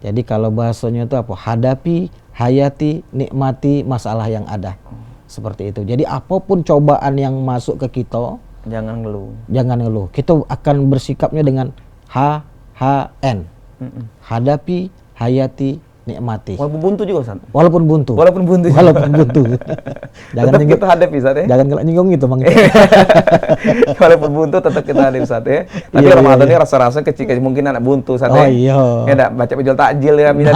Jadi kalau bahasanya itu apa? Hadapi, hayati, nikmati masalah yang ada. Seperti itu. Jadi apapun cobaan yang masuk ke kita, jangan ngeluh. Kita akan bersikapnya dengan HHN. Hadapi, hayati, nikmati. Walaupun buntu juga Ustaz. Walaupun buntu. Jangan kita hadapi Ustaz ya. Jangan nyinggung gitu Bang. Walaupun buntu tetap kita hadapi Ustaz ya. Tapi Ramadan ini rasa-rasa kecil mungkin anak buntu Ustaz ya. Ya enggak baca penjual takjil ya bisa.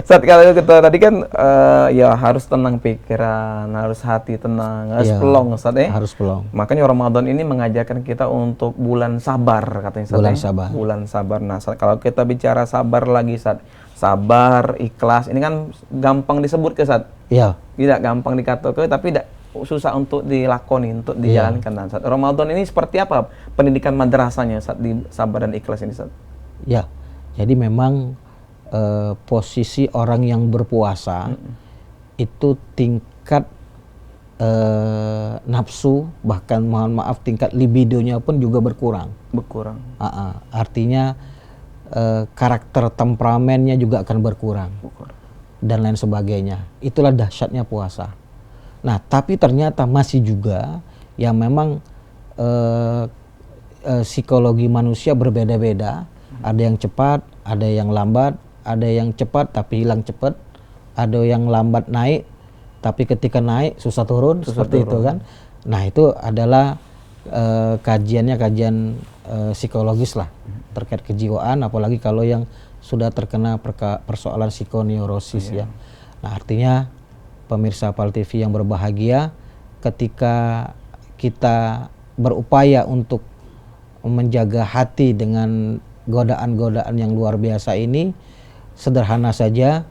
Ustaz kalau kita tadi kan ya harus tenang pikiran, harus hati tenang, harus pelong Ustaz ya. Harus pelong. Makanya Ramadan ini mengajarkan kita untuk bulan sabar katanya Ustaz. Bulan sabar. Nah, kalau kita bicara sabar lagi Ustaz. Sabar, ikhlas, ini kan gampang disebut ke Ustaz. Iya. Tidak gampang dikatakan, tapi susah untuk dilakoni, untuk Iya. dijalankan. Ustaz. Ramadan ini seperti apa pendidikan madrasahnya saat di Sabar dan Ikhlas ini, Ustaz? Ya, jadi memang posisi orang yang berpuasa itu tingkat nafsu, bahkan mohon maaf tingkat libidonya pun juga berkurang. Berkurang. Artinya karakter temperamennya juga akan berkurang dan lain sebagainya. Itulah dahsyatnya puasa. Nah, tapi ternyata masih juga yang memang psikologi manusia berbeda-beda. Ada yang cepat, ada yang lambat, ada yang cepat tapi hilang cepat, ada yang lambat naik tapi ketika naik susah turun, seperti itu kan. Nah, itu adalah kajian psikologis lah terkait kejiwaan, apalagi kalau yang sudah terkena persoalan psikoneurosis ya. Nah, artinya pemirsa PAL TV yang berbahagia, ketika kita berupaya untuk menjaga hati dengan godaan-godaan yang luar biasa ini, sederhana saja.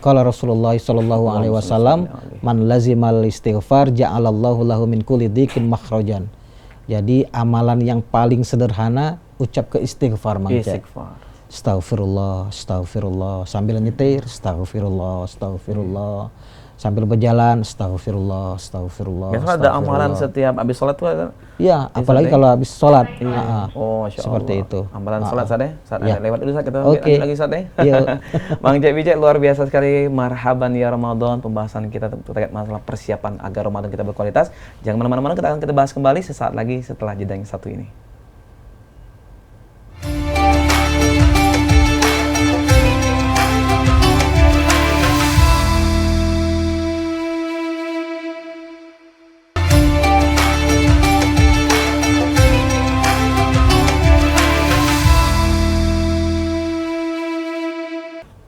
Qala Rasulullah sallallahu alaihi wasallam, man lazimal istighfar ja'alallahu lahu min kulli dhikin makhrajan. Jadi amalan yang paling sederhana, ucap ke istighfar, Mang Cek. Astaghfirullah, astaghfirullah, sambil nyetir, astaghfirullah, astaghfirullah, sambil berjalan, astaghfirullah, astaghfirullah. Biasanya ada amalan setiap habis sholat tuh. Iya, apalagi kalau habis sholat. Oh, seperti itu. Amalan sholat Ustaz ya. Saat lewat dulu Ustaz, kita Oke. lagi Ustaz ya. Iya. Mang Cek Bijak, luar biasa sekali. Marhaban ya Ramadan, pembahasan kita terkait masalah persiapan agar Ramadan kita berkualitas. Jangan kemana-mana, kita akan bahas kembali sesaat lagi setelah jeda yang satu ini.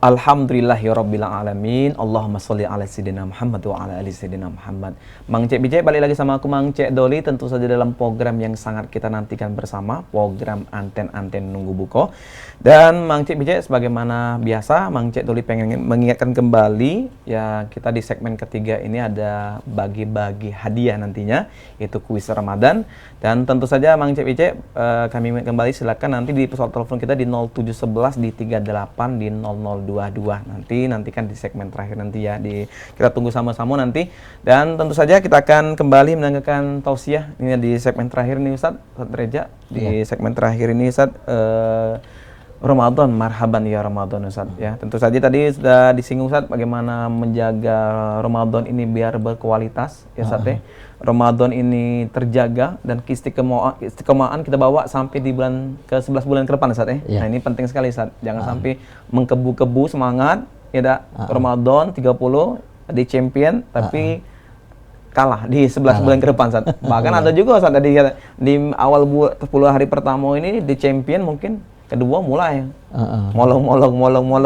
Alhamdulillahirabbil alamin. Allahumma sholli ala sayyidina Muhammad wa ala ali sayyidina Muhammad. Mang Cek Bijak, balik lagi sama aku Mang Cek Doli, tentu saja dalam program yang sangat kita nantikan bersama, program Anten-Anten Nunggu Buko. Dan Mang Cek Bijak, sebagaimana biasa, Mang Cek Doli pengen mengingatkan kembali ya, kita di segmen ketiga ini ada bagi-bagi hadiah nantinya, yaitu kuis Ramadan. Dan tentu saja Mang Cek Bijak, kami kembali, silakan nanti di pesawat telepon kita di 0711 di 38 di 0022. Nantikan di segmen terakhir nanti ya, kita tunggu sama-sama nanti. Dan tentu saja kita akan kembali mendengarkan tausiah ini di segmen terakhir nih Ustaz Reja. Di segmen terakhir ini Ustaz, Ramadan, marhaban ya Ramadan Ustaz ya. Tentu saja tadi sudah disinggung Ustaz bagaimana menjaga Ramadan ini biar berkualitas ya Ustaz ya. Ramadan ini terjaga dan istiqomahan kita bawa sampai di bulan ke-11 bulan ke depan Ustaz ya. Nah, ini penting sekali Ustaz. Jangan sampai mengkebu-kebu semangat ya Ramadan 30 di champion tapi kalah di 11 bulan ke depan Ustaz. Bahkan ada juga Ustaz tadi di awal 10 hari pertama ini di champion, mungkin kedua mulai molong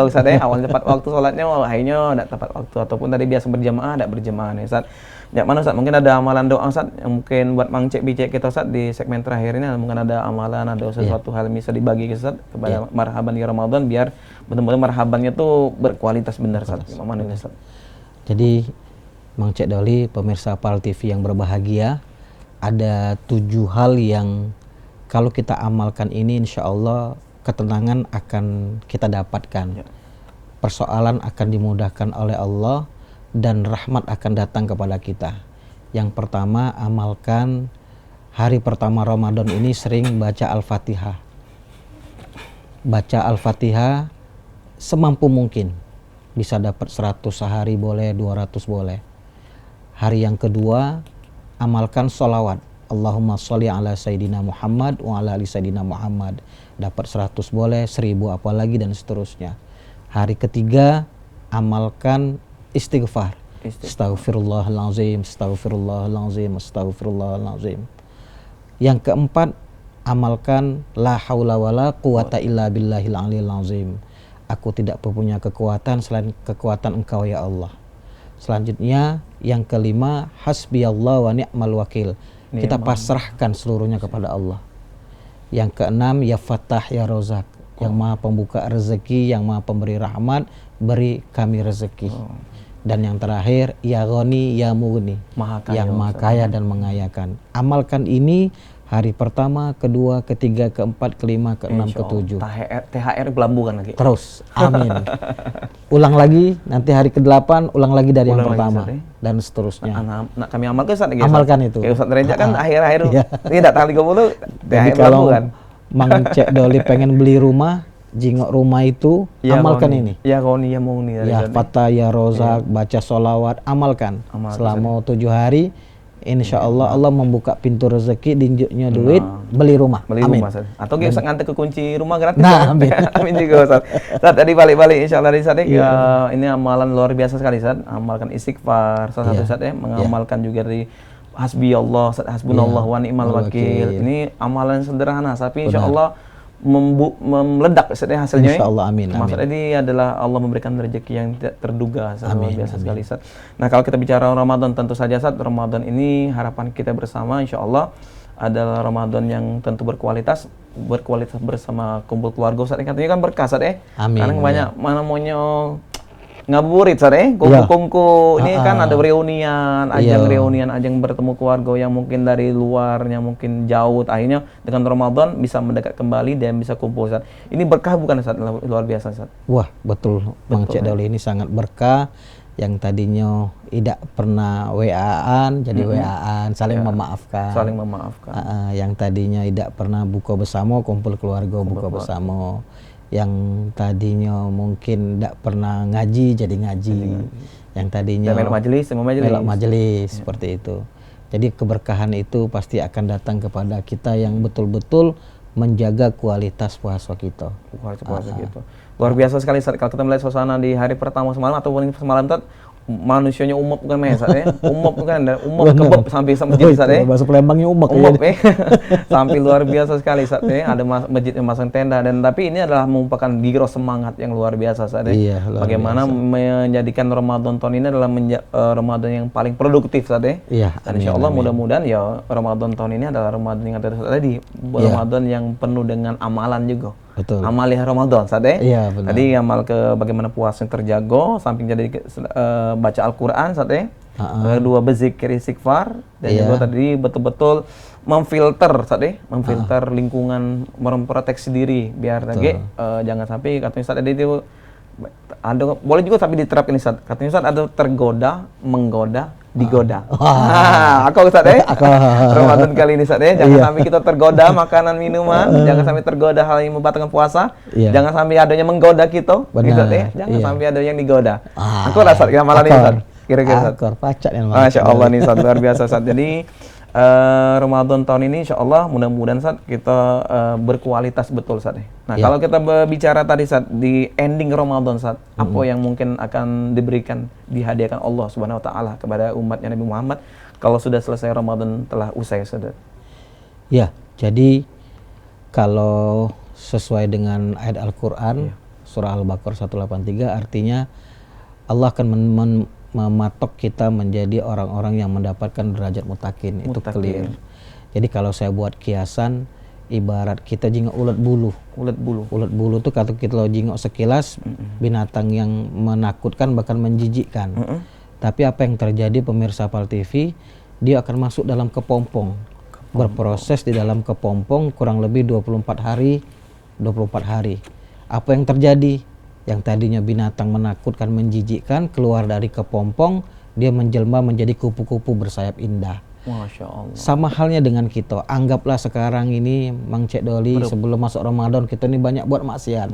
Ustaz ya. Awal tepat waktu sholatnya, akhirnya tidak tepat waktu, ataupun tadi biasa berjamaah tidak berjamaah nih Ustaz. Ya mana Ustaz, mungkin ada amalan doa Ustaz yang mungkin buat Mang Cek Bijak kita Ustaz di segmen terakhir ini, mungkin ada amalan, ada sesuatu hal yang bisa dibagi Ustaz kepada marhaban ya Ramadan, biar benar-benar marhabannya tuh berkualitas benar Ustaz. Gimana Ustaz? Jadi Mang Cek Doli, pemirsa PAL TV yang berbahagia, ada 7 hal yang kalau kita amalkan ini insya Allah ketenangan akan kita dapatkan. Persoalan akan dimudahkan oleh Allah dan rahmat akan datang kepada kita. Yang pertama, amalkan hari pertama Ramadan ini sering baca Al-Fatihah. Baca Al-Fatihah semampu mungkin. Bisa dapat 100 sehari boleh, 200 boleh. Hari yang kedua, amalkan sholawat. Allahumma sholli ala sayyidina Muhammad wa ala ali sayyidina Muhammad. Dapat 100 boleh, 1000 apalagi dan seterusnya. Hari ketiga, amalkan istighfar. Astaghfirullahalazim, astaghfirullahalazim, astaghfirullahalazim. Yang keempat, amalkan la haula wala quwata illa billahil aliyil azim. Aku tidak punya kekuatan selain kekuatan Engkau ya Allah. Selanjutnya, yang kelima, hasbiyallah wa ni'mal wakil. Kita pasrahkan seluruhnya kepada Allah. Yang keenam, ya Fattah ya Rozak, yang maha pembuka rezeki, yang maha pemberi rahmat, beri kami rezeki. Dan yang terakhir, ya Ghani ya Mughni, Maha kaya, yang maha Ustaz. kaya dan mengayakan. Amalkan ini hari pertama, kedua, ketiga, keempat, kelima, keenam, Insya Allah. ketujuh. THR belambukan lagi. Terus, amin. Ulang lagi, nanti hari ke-8, ulang lagi dari yang Ulang lagi, pertama, Ustaz, ya. dan seterusnya. Nah, kami amalkan Ustaz. Amalkan itu. Ya Ustaz Derajat kan akhir-akhir Iya. tidak tanggal 30 Jadi THR kalau belambukan. Mang Cek Doli pengen beli rumah, jingok rumah itu, amalkan ini. Ya Ghani ya Mughni. Ya Fatah, ya Rozak, baca sholawat, amalkan. Amalkan, Selama 7 hari, insya Allah Allah membuka pintu rezeki, dinjuknya duit, beli rumah. Beli Amin. rumah Ustaz. Atau kita bisa nganter ke kunci rumah gratis. Nah, Ustaz. amin. Amin juga Ustaz. Ustaz, tadi balik-balik insyaallah dari Ustaz ya. Ini amalan luar biasa sekali Ustaz. Amalkan istighfar salah satu Ustaz ya, mengamalkan juga dari hasbi Allah, hasbunallah wa ni'mal wakil. Ini amalan sederhana tapi insyaallah meledak Ustaz ya hasilnya. Insyaallah, amin. Maksudnya ini adalah Allah memberikan rezeki yang tidak terduga, luar biasa sekali Ustaz. Nah, kalau kita bicara Ramadan, tentu saja Ustaz, Ramadan ini harapan kita bersama insyaallah adalah Ramadan yang tentu berkualitas bersama kumpul keluarga Ustaz. Katanya kan berkah Ustaz ya. Amin. Karena banyak mana maunya ngabuburit Ustaz ya, kumpul-kumpul. Ini kan ada reunian, ajang bertemu keluarga yang mungkin dari luarnya mungkin jauh. Akhirnya dengan Ramadan bisa mendekat kembali dan bisa kumpul Ustaz. Ini berkah bukan Ustaz? Luar biasa Ustaz. Wah, betul. Mang Cek Doli ini sangat berkah. Yang tadinya tidak pernah WA-an jadi WA-an, saling memaafkan. Saling memaafkan. Yang tadinya tidak pernah buka bersama, kumpul keluarga buka bersama. Yang tadinya mungkin tidak pernah ngaji jadi ngaji. Yang tadinya melok majelis, seperti itu. Jadi keberkahan itu pasti akan datang kepada kita yang betul-betul menjaga kualitas puasa kita. Puasa gitu. Luar biasa sekali Ustaz. Kalau kita melihat suasana di hari pertama semalam ataupun semalam Ustaz, manusianya umum bukan main Ustaz ya. Umum bukan, umum kebab sampai masjid Ustaz ya. Bahasa Palembangnya umek ya. Sampai luar biasa sekali Ustaz ya. Ada masjid yang masang tenda dan tapi ini adalah merupakan giro semangat yang luar biasa Ustaz ya. Iya, bagaimana menjadikan Ramadan tahun ini adalah Ramadan yang paling produktif Ustaz ya. Iya, dan insyaallah mudah-mudahan ya Ramadan tahun ini adalah Ramadan yang tadi Ramadan yang penuh dengan amalan juga. Betul. Amaliah Ramadan Ustaz ya. Iya, benar. Tadi amal ke bagaimana puasa yang terjaga, samping jadi baca Al-Qur'an Ustaz ya. Kedua berzikir istighfar dan juga tadi betul-betul memfilter Ustaz ya, memfilter lingkungan, memproteksi diri biar lagi jangan sampai katanya Ustaz tadi itu ada boleh juga tapi diterapkan Ustaz. Katanya Ustaz ada tergoda, menggoda, digoda. Aku Ustaz ya. Ramadan kali ini Ustaz ya. Jangan sampai kita tergoda makanan minuman, jangan sampai tergoda hal yang membatalkan puasa. Jangan sampai adanya menggoda kita. Ustaz ya. Jangan sampai ada yang digoda. Aku rasa kita malam ini Ustaz. Kira-kira Ustaz. Pacat yang Masya Allah nih Ustaz, luar biasa Ustaz. Jadi Ramadan tahun ini insya Allah mudah-mudahan Ustaz kita berkualitas betul Ustaz. Nah kalau kita bicara tadi Ustaz di ending Ramadan Ustaz, apa yang mungkin akan diberikan, dihadiahkan Allah Subhanahu Wa Taala kepada umatnya Nabi Muhammad kalau sudah selesai Ramadan telah usai Ustaz? Ya, jadi kalau sesuai dengan ayat Al-Quran surah Al-Baqarah 183 artinya Allah akan mematok kita menjadi orang-orang yang mendapatkan derajat mutakin. Itu clear. Jadi kalau saya buat kiasan, ibarat kita jingok ulat bulu. Ulat bulu itu kalau kita jingok sekilas binatang yang menakutkan bahkan menjijikkan. Tapi apa yang terjadi pemirsa Pal TV, dia akan masuk dalam kepompong. Berproses di dalam kepompong kurang lebih 24 hari. Apa yang terjadi? Yang tadinya binatang menakutkan, menjijikkan, keluar dari kepompong, dia menjelma menjadi kupu-kupu bersayap indah. Masya Allah. Sama halnya dengan kita. Anggaplah sekarang ini Mang Cek Doli sebelum masuk Ramadan kita ini banyak buat maksiat.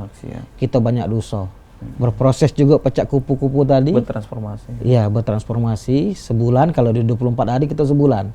Kita banyak dosa. Berproses juga pecah kupu-kupu tadi. Bertransformasi. Iya, bertransformasi. Sebulan, kalau di 24 hari kita sebulan.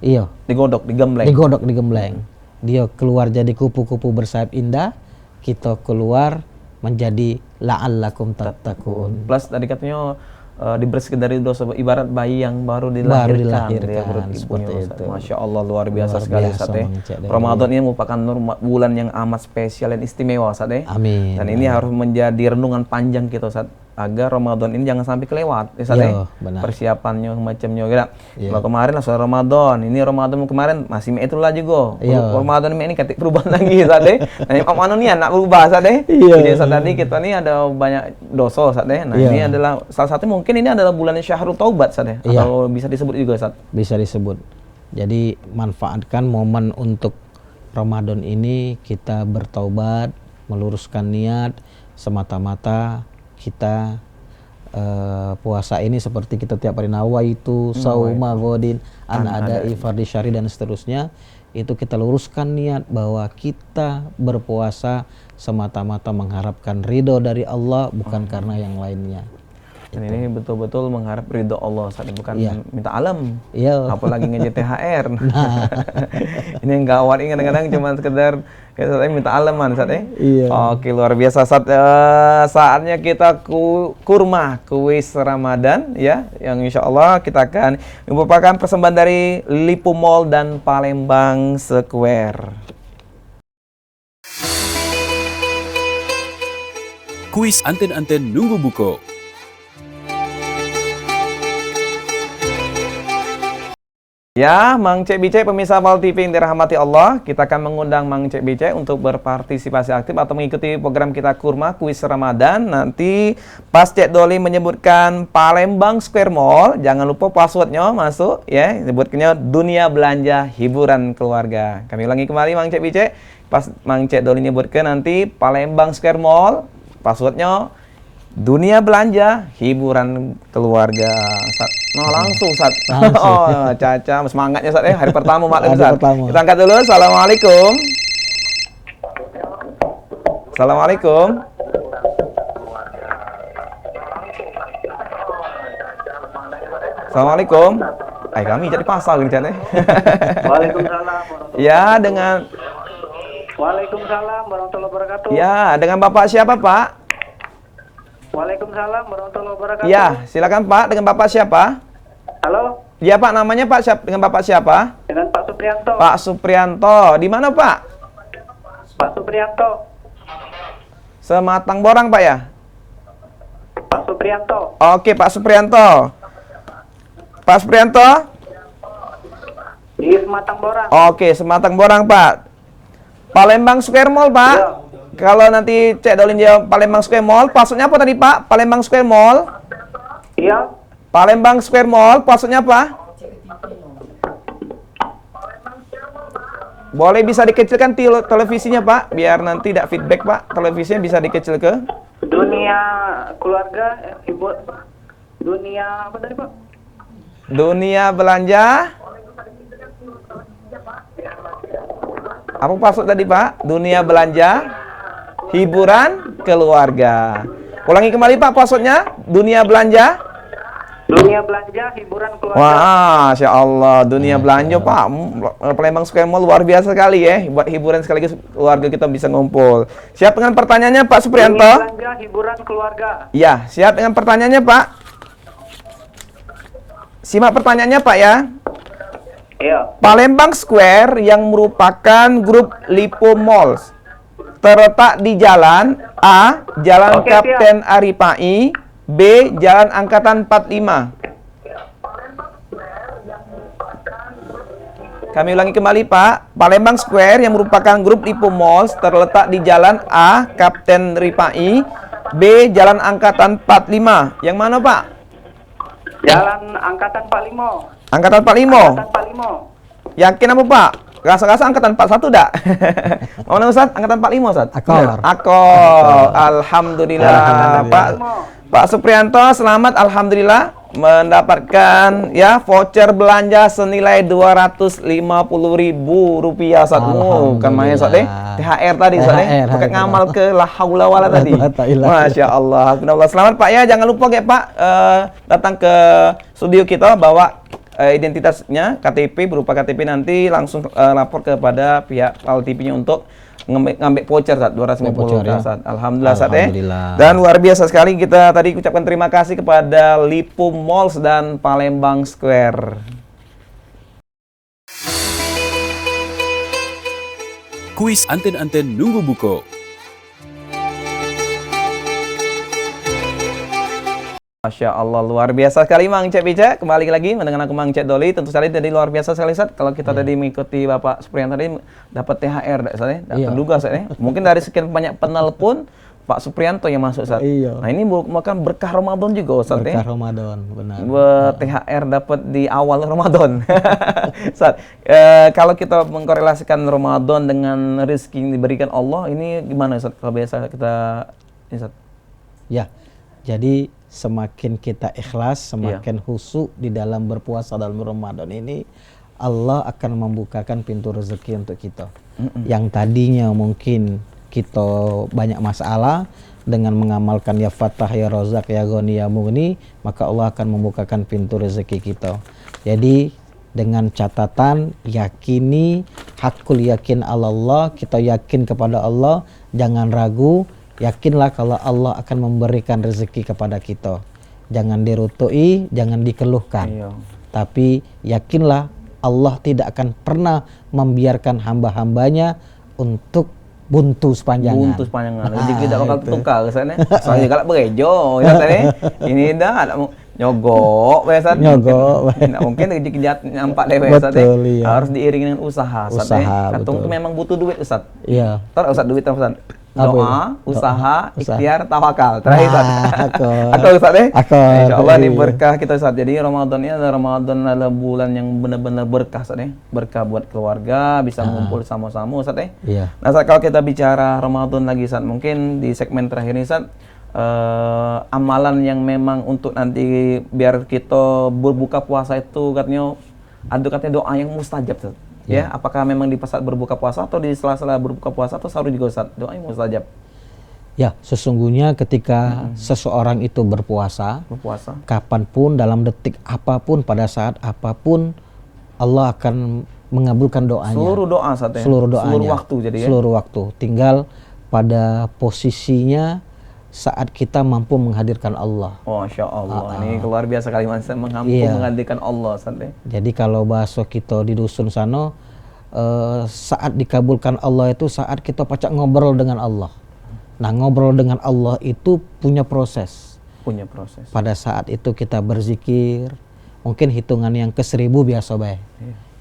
Iya. Digodok, digembleng. Dia keluar jadi kupu-kupu bersayap indah. Kita keluar menjadi la'allakum tattaqun. Plus tadi katanya dibersihkan dari dosa, ibarat bayi yang baru dilahirkan seperti itu. Masya Allah luar biasa sekali Ustaz ya. Ramadan ini merupakan bulan yang amat spesial dan istimewa Ustaz ya. Amin. Dan ini harus menjadi renungan panjang kita Ustaz. agar Ramadan ini jangan sampai kelewat. Iya, benar. Persiapannya macamnya gitu. Iya. Kalau kemarin lah soal Ramadan, ini Ramadan kemarin masih itu lah juga. Iya. Ramadan ini katik perubahan lagi Ustaz deh. Nah, mana nih nak berubah Ustaz deh. Iya. Jadi Ustaz tadi kita nih ada banyak dosa Ustaz deh. Nah, Iya. ini adalah salah satu mungkin ini adalah bulan Syahrul Taubat Ustaz deh. Iya. Atau bisa disebut juga Ustaz. Bisa disebut. Jadi manfaatkan momen untuk Ramadan ini kita bertaubat, meluruskan niat semata-mata kita puasa ini seperti kita tiap hari nawaitu sauma godin an ada fardi syari dan seterusnya, itu kita luruskan niat bahwa kita berpuasa semata-mata mengharapkan ridho dari Allah, bukan karena yang lainnya. Dan ini betul-betul mengharap ridho Allah Ustaz, bukan Iya. minta alam. Iya. Apalagi ngejar THR. Ini yang gawat ini kadang-kadang cuma sekedar kita minta alaman Ustaz ya. Iya. Oke, luar biasa Ustaz. Saatnya kita kurma kuis Ramadan ya, yang insya Allah kita akan merupakan persembahan dari Lipo Mall dan Palembang Square. Kuis anten-anten nunggu buko. Ya, Mang Cek Bicek pemirsa Val TV yang dirahmati Allah, kita akan mengundang Mang Cek Bicek untuk berpartisipasi aktif atau mengikuti program kita Kurma Kuis Ramadan. Nanti pas Cek Doli menyebutkan Palembang Square Mall, jangan lupa passwordnya masuk ya, sebutnya Dunia Belanja Hiburan Keluarga. Kami ulangi kembali Mang Cek Bicek, pas Mang Cek Doli menyebutkan nanti Palembang Square Mall, passwordnya Dunia Belanja Hiburan Keluarga. Nah, langsung Ustaz. Oh, Caca semangatnya Ustaz ya, hari pertama maklum Ustaz. Kita angkat dulu. Assalamualaikum. Assalamualaikum. Assalamualaikum. Kami jadi pasal ini Cak. Waalaikumsalam. Ya, dengan Waalaikumsalam warahmatullahi wabarakatuh. ya, dengan Bapak siapa, Pak? Waalaikumsalam warahmatullahi wabarakatuh. Ya, silakan Pak, dengan Bapak siapa? Halo, Ya, Pak, namanya Pak siapa? Dengan Bapak siapa? dengan Pak Supriyanto. Pak Supriyanto. Di mana, Pak? Pak Supriyanto. Sematang Borang, Pak ya? Pak Supriyanto. Oke, Pak Supriyanto. Pak Supriyanto? Di Sematang Borang. Oke, Sematang Borang, Pak. Palembang Square Mall, Pak. Iya. Kalau nanti Cek Dolin jawab Palembang Square Mall, passwordnya apa tadi, Pak? Palembang Square Mall. Iya. Palembang Square Mall, passwordnya apa? Boleh bisa dikecilkan televisinya, Pak, biar nanti tidak feedback, Pak. Televisinya bisa dikecil ke Dunia keluarga, ibu. Dunia apa tadi Pak? Dunia Belanja. Apa password tadi, Pak? Dunia Belanja Hiburan Keluarga. Ulangi kembali, Pak, passwordnya. Dunia Belanja. Dunia belanja hiburan keluarga. Wah, Masya Allah, dunia belanja Pak. Palembang Square Mall luar biasa sekali ya. Buat hiburan sekaligus keluarga kita bisa ngumpul. Siap dengan pertanyaannya Pak Supriyanto? Dunia belanja hiburan keluarga. Ya, siap dengan pertanyaannya Pak. Simak pertanyaannya Pak ya. Iya. Palembang Square yang merupakan grup Lipo Malls terletak di jalan A. Jalan Oke, Kapten Aripai, B. Jalan Angkatan 45. Kami ulangi kembali Pak. Palembang Square yang merupakan grup Lipo Malls terletak di jalan A. Kapten Ripai, B. Jalan Angkatan 45. Yang mana Pak? Jalan Angkatan 45. Angkatan 45. Angkatan 45. Yakin apa Pak? Rasa-rasa angkatan 41 dak? Mana Ustaz? Angkatan 45 Ustaz? Akor. Akor. Alhamdulillah. Pak Supriyanto, selamat alhamdulillah mendapatkan ya voucher belanja senilai Rp250.000 Ustaz. Bukan main Ustaz deh. THR tadi Ustaz deh. THR, Pakai ngamal ke la haula wala tadi. Masya Allah. Selamat Pak ya. Jangan lupa ya Pak datang ke studio kita bawa identitasnya KTP, berupa KTP, nanti langsung lapor kepada pihak Val TV-nya untuk ngambil voucher Ustaz, 250 ya. Ustaz. Alhamdulillah Ustaz ya. Alhamdulillah. Dan luar biasa sekali kita tadi ucapkan terima kasih kepada Lipo Malls dan Palembang Square. Kuis anten-anten nunggu buko. Masya Allah, luar biasa sekali Mang Cek Bica. Kembali lagi mendengar aku Mang Cek Doli. Tentu saja tadi luar biasa sekali Ustaz. Kalau kita tadi mengikuti Bapak Supriyan tadi dapat THR Ustaz ya. Terduga Ustaz ya. Mungkin dari sekian banyak penelpon Pak Supriyanto yang masuk Ustaz. Iya. Nah, ini merupakan berkah Ramadan juga Ustaz ya. Berkah Ramadan, benar. THR dapat di awal Ramadan. Ustaz, kalau kita mengkorelasikan Ramadan dengan rezeki yang diberikan Allah, ini gimana Ustaz? Kalau biasa kita Ustaz. Ya. Jadi semakin kita ikhlas, semakin khusyuk di dalam berpuasa dalam Ramadan ini, Allah akan membukakan pintu rezeki untuk kita. Yang tadinya mungkin kita banyak masalah, dengan mengamalkan ya Fattah, ya Razak, ya Ghani, ya Mughni, maka Allah akan membukakan pintu rezeki kita. Jadi dengan catatan yakini, hakul yakin Allah, kita yakin kepada Allah, jangan ragu. Yakinlah kalau Allah akan memberikan rezeki kepada kita. Jangan dirutui, jangan dikeluhkan. Tapi yakinlah Allah tidak akan pernah membiarkan hamba-hambanya untuk buntu sepanjangan. Buntu sepanjangan. Jadi kita bakal tukar kesana. Soalnya kalau berejo, ya tadi. Ini dah ada nyogok biasa. Nyogok. Nah, mungkin rezeki nampak deh biasa. Harus diiringi dengan usaha. Usaha. Katong memang butuh duit Ustaz. Iya. Tahu Ustaz duit Ustaz. Apa Doa, itu? usaha, Usaha. ikhtiar, tawakal. Terakhir Ustaz. Aku Ustaz ya. Insyaallah ini iya. berkah kita Ustaz. Jadi Ramadan ini adalah bulan yang benar-benar berkah Ustaz ya. Berkah buat keluarga, bisa ngumpul sama-sama Ustaz ya. Iya. Nah Ustaz, kalau kita bicara Ramadan lagi Ustaz, mungkin di segmen terakhir ini Ustaz, amalan yang memang untuk nanti biar kita berbuka puasa itu katanya doa yang mustajab Ustaz. Ya, apakah memang di saat berbuka puasa atau di sela-sela berbuka puasa atau sahur juga Ustaz? Doa yang mustajab. Ya, sesungguhnya ketika seseorang itu berpuasa, kapanpun, dalam detik apapun, pada saat apapun, Allah akan mengabulkan doanya. Seluruh doa Ustaz ya? Seluruh doanya. Seluruh waktu jadi ya? Seluruh waktu. Tinggal pada posisinya saat kita mampu menghadirkan Allah. Oh, Masya Allah. Ini luar biasa kalimat mampu menghadirkan Allah Ustaz ya? Jadi kalau bahasa kita di dusun sana, saat dikabulkan Allah itu saat kita pacak ngobrol dengan Allah. Nah, ngobrol dengan Allah itu punya proses. Punya proses. Pada saat itu kita berzikir, mungkin hitungan yang ke-1000 biasa bae.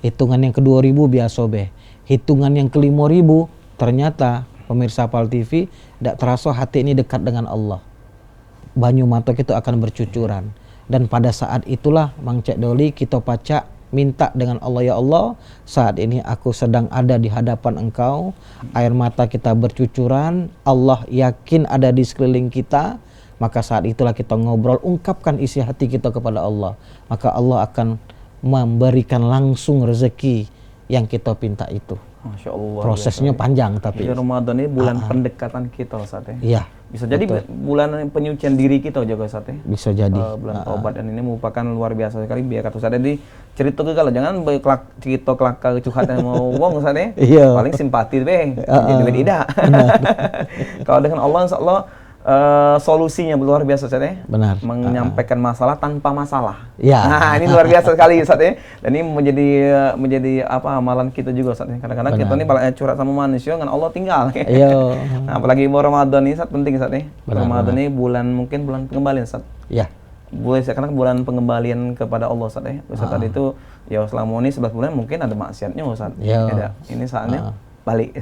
Hitungan yang ke-2000 biasa bae. Hitungan yang ke-5000 ternyata pemirsa Pal TV tidak terasa hati ini dekat dengan Allah. Banyu mata kita akan bercucuran. Dan pada saat itulah Mang Cek Doli kita pacak minta dengan Allah, ya Allah, saat ini aku sedang ada di hadapan Engkau, air mata kita bercucuran, Allah yakin ada di sekeliling kita, maka saat itulah kita ngobrol, ungkapkan isi hati kita kepada Allah, maka Allah akan memberikan langsung rezeki yang kita pinta itu. Masya Allah. Prosesnya panjang tapi. Jadi Ramadan ini bulan pendekatan kita Ustaz ya. Iya. Bisa jadi bulan penyucian diri kita juga Ustaz ya. Bisa jadi. Bulan taubat, dan ini merupakan luar biasa sekali. Biar kata Ustaz tadi cerita ke kalau jangan cerita kelakar curhat yang mau wong Ustaz ya. Iya. Paling simpati be. Jadi beda. Kalau dengan Allah insyaallah solusinya luar biasa Ustaz ya. Benar. Menyampaikan masalah tanpa masalah. Ya. Nah, ini luar biasa sekali Ustaz ya. Dan ini menjadi apa amalan kita juga Ustaz ya. Kadang-kadang kita ini balanya curhat sama manusia dengan Allah tinggal. Iya. Nah, apalagi bulan Ramadan ini Ustaz penting Ustaz ya. Benar, Ramadan ini mungkin bulan pengembalian Ustaz. Ya. Boleh karena bulan pengembalian kepada Allah Ustaz ya. Ustaz tadi itu ya selama ini 11 bulan mungkin ada maksiatnya Ustaz. Ya. Ini saatnya balik.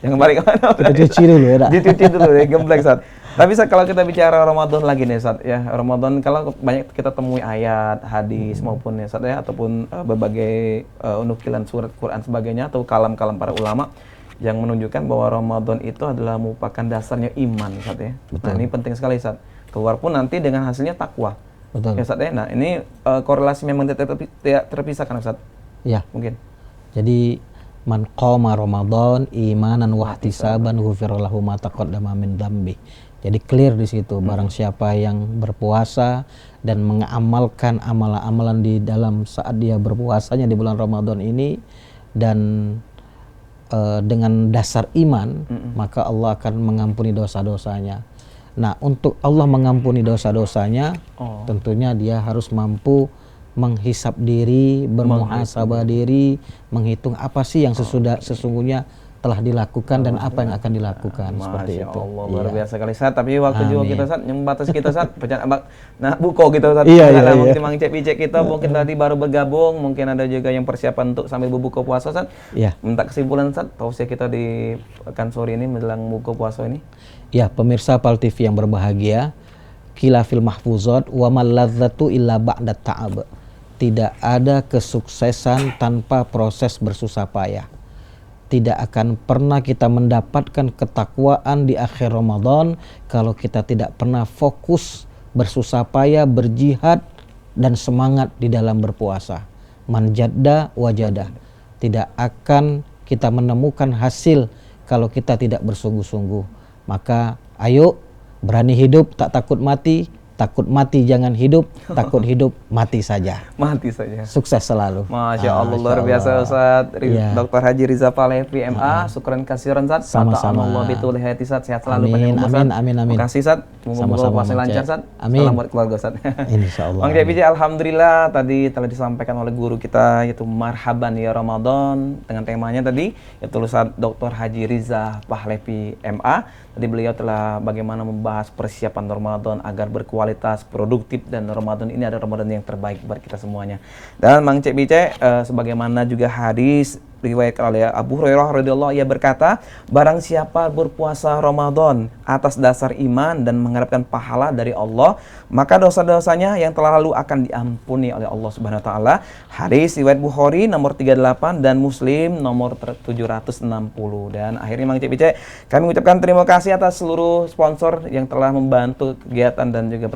Jangan balik kemana. Kita cuci dulu ya. Dicuci dulu ya, gemblek Ustaz. Tapi Ustaz, kalau kita bicara Ramadan lagi nih Ustaz ya, Ramadan kalau banyak kita temui ayat, hadis maupun ya Ustaz ya, ataupun berbagai nukilan surat Quran sebagainya atau kalam-kalam para ulama yang menunjukkan bahwa Ramadan itu adalah merupakan dasarnya iman Ustaz ya. Nah, ini penting sekali Ustaz. Keluar pun nanti dengan hasilnya takwa. Betul. Ya Ustaz ya. Nah, ini korelasi memang tidak terpisahkan Ustaz. Ya. Mungkin. Jadi man qama Ramadan imanan wa ihtisaban ghufira lahu ma taqaddama min dzambi. Jadi clear di situ, barang siapa yang berpuasa dan mengamalkan amalan-amalan di dalam saat dia berpuasanya di bulan Ramadan ini dan dengan dasar iman, maka Allah akan mengampuni dosa-dosanya. Nah, untuk Allah mengampuni dosa-dosanya, tentunya dia harus mampu menghisap diri, bermuhasabah diri, menghitung apa sih yang sesungguhnya telah dilakukan dan apa yang akan dilakukan. Seperti Masya itu. Allah, luar Iya. biasa kali Ustaz. Tapi waktu juga Amin. kita Ustaz, yang membatasi kita Ustaz, pecat abang. Nah, buko gitu Ustaz. Iya, Karena iya, mungkin iya. Mang Cek kita mungkin tadi baru bergabung, mungkin ada juga yang persiapan untuk sambil berbuka puasa Ustaz. Iya. Minta kesimpulan Ustaz, tausiah kita di pekan sore ini menjelang buka puasa ini. Ya, pemirsa PAL TV yang berbahagia, khilafil mahfuzat wa mal ladzatu illa ba'da ta'ab. Tidak ada kesuksesan tanpa proses bersusah payah. Tidak akan pernah kita mendapatkan ketakwaan di akhir Ramadan kalau kita tidak pernah fokus bersusah payah, berjihad dan semangat di dalam berpuasa. Man jadda wajada. Tidak akan kita menemukan hasil kalau kita tidak bersungguh-sungguh. Maka ayo berani hidup, tak takut mati jangan hidup, takut hidup mati saja. Mati saja. Sukses selalu. Masya Allah, Masya luar biasa Allah. Ustaz. Iya. Dr. Haji Riza Palevi MA, syukran kasiran Ustaz. Sama-sama. Allah bitul hati Ustaz, sehat selalu Amin, panjang umur, Ustaz. amin. Terima kasih Ustaz. Moga-moga Sama-sama, puasa Mang lancar Cek. Ustaz. Amin. Salam buat keluarga Ustaz. Insyaallah. Bang JPJ, alhamdulillah tadi telah disampaikan oleh guru kita yaitu marhaban ya Ramadan dengan temanya tadi yaitu Ustaz Dr. Haji Riza Pahlevi MA. Tadi beliau telah bagaimana membahas persiapan Ramadan agar berkualitas, produktif, dan Ramadan ini adalah Ramadan yang terbaik buat kita semuanya. Dan Mang Cek Bice, sebagaimana juga hadis riwayatkan oleh Abu Hurairah radhiyallahu, ia berkata, barang siapa berpuasa Ramadan atas dasar iman dan mengharapkan pahala dari Allah, maka dosa-dosanya yang telah lalu akan diampuni oleh Allah Subhanahu wa taala. Hadis riwayat Bukhari nomor 38 dan Muslim nomor 760. Dan akhirnya Mang Cek Bice, kami mengucapkan terima kasih atas seluruh sponsor yang telah membantu kegiatan dan juga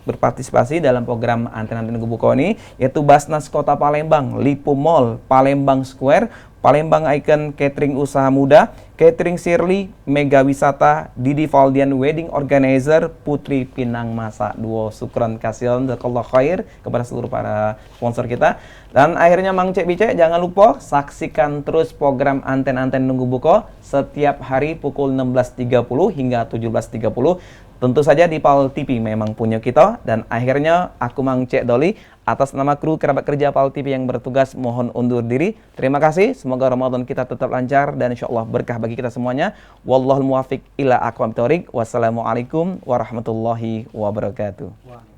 berpartisipasi dalam program Anten-Anten Nunggu Buko ini, yaitu Basnas Kota Palembang, Lipo Mall, Palembang Square, Palembang Icon Catering Usaha Muda, Catering Shirley, Mega Wisata, Didi Valdian Wedding Organizer, Putri Pinang Masa Duo. Syukran kasihan, jazakallahu khair kepada seluruh para sponsor kita. Dan akhirnya Mang Cek Bice, jangan lupa saksikan terus program Anten-Anten Nunggu Buko setiap hari pukul 16.30 hingga 17.30. Tentu saja di PAL TV memang punya kita. Dan akhirnya aku Mang Cek Doli atas nama kru kerabat kerja PAL TV yang bertugas mohon undur diri. Terima kasih. Semoga Ramadan kita tetap lancar dan insya Allah berkah bagi kita semuanya. Wallahul muwafiq ila aqwamit thoriq. Wassalamualaikum warahmatullahi wabarakatuh.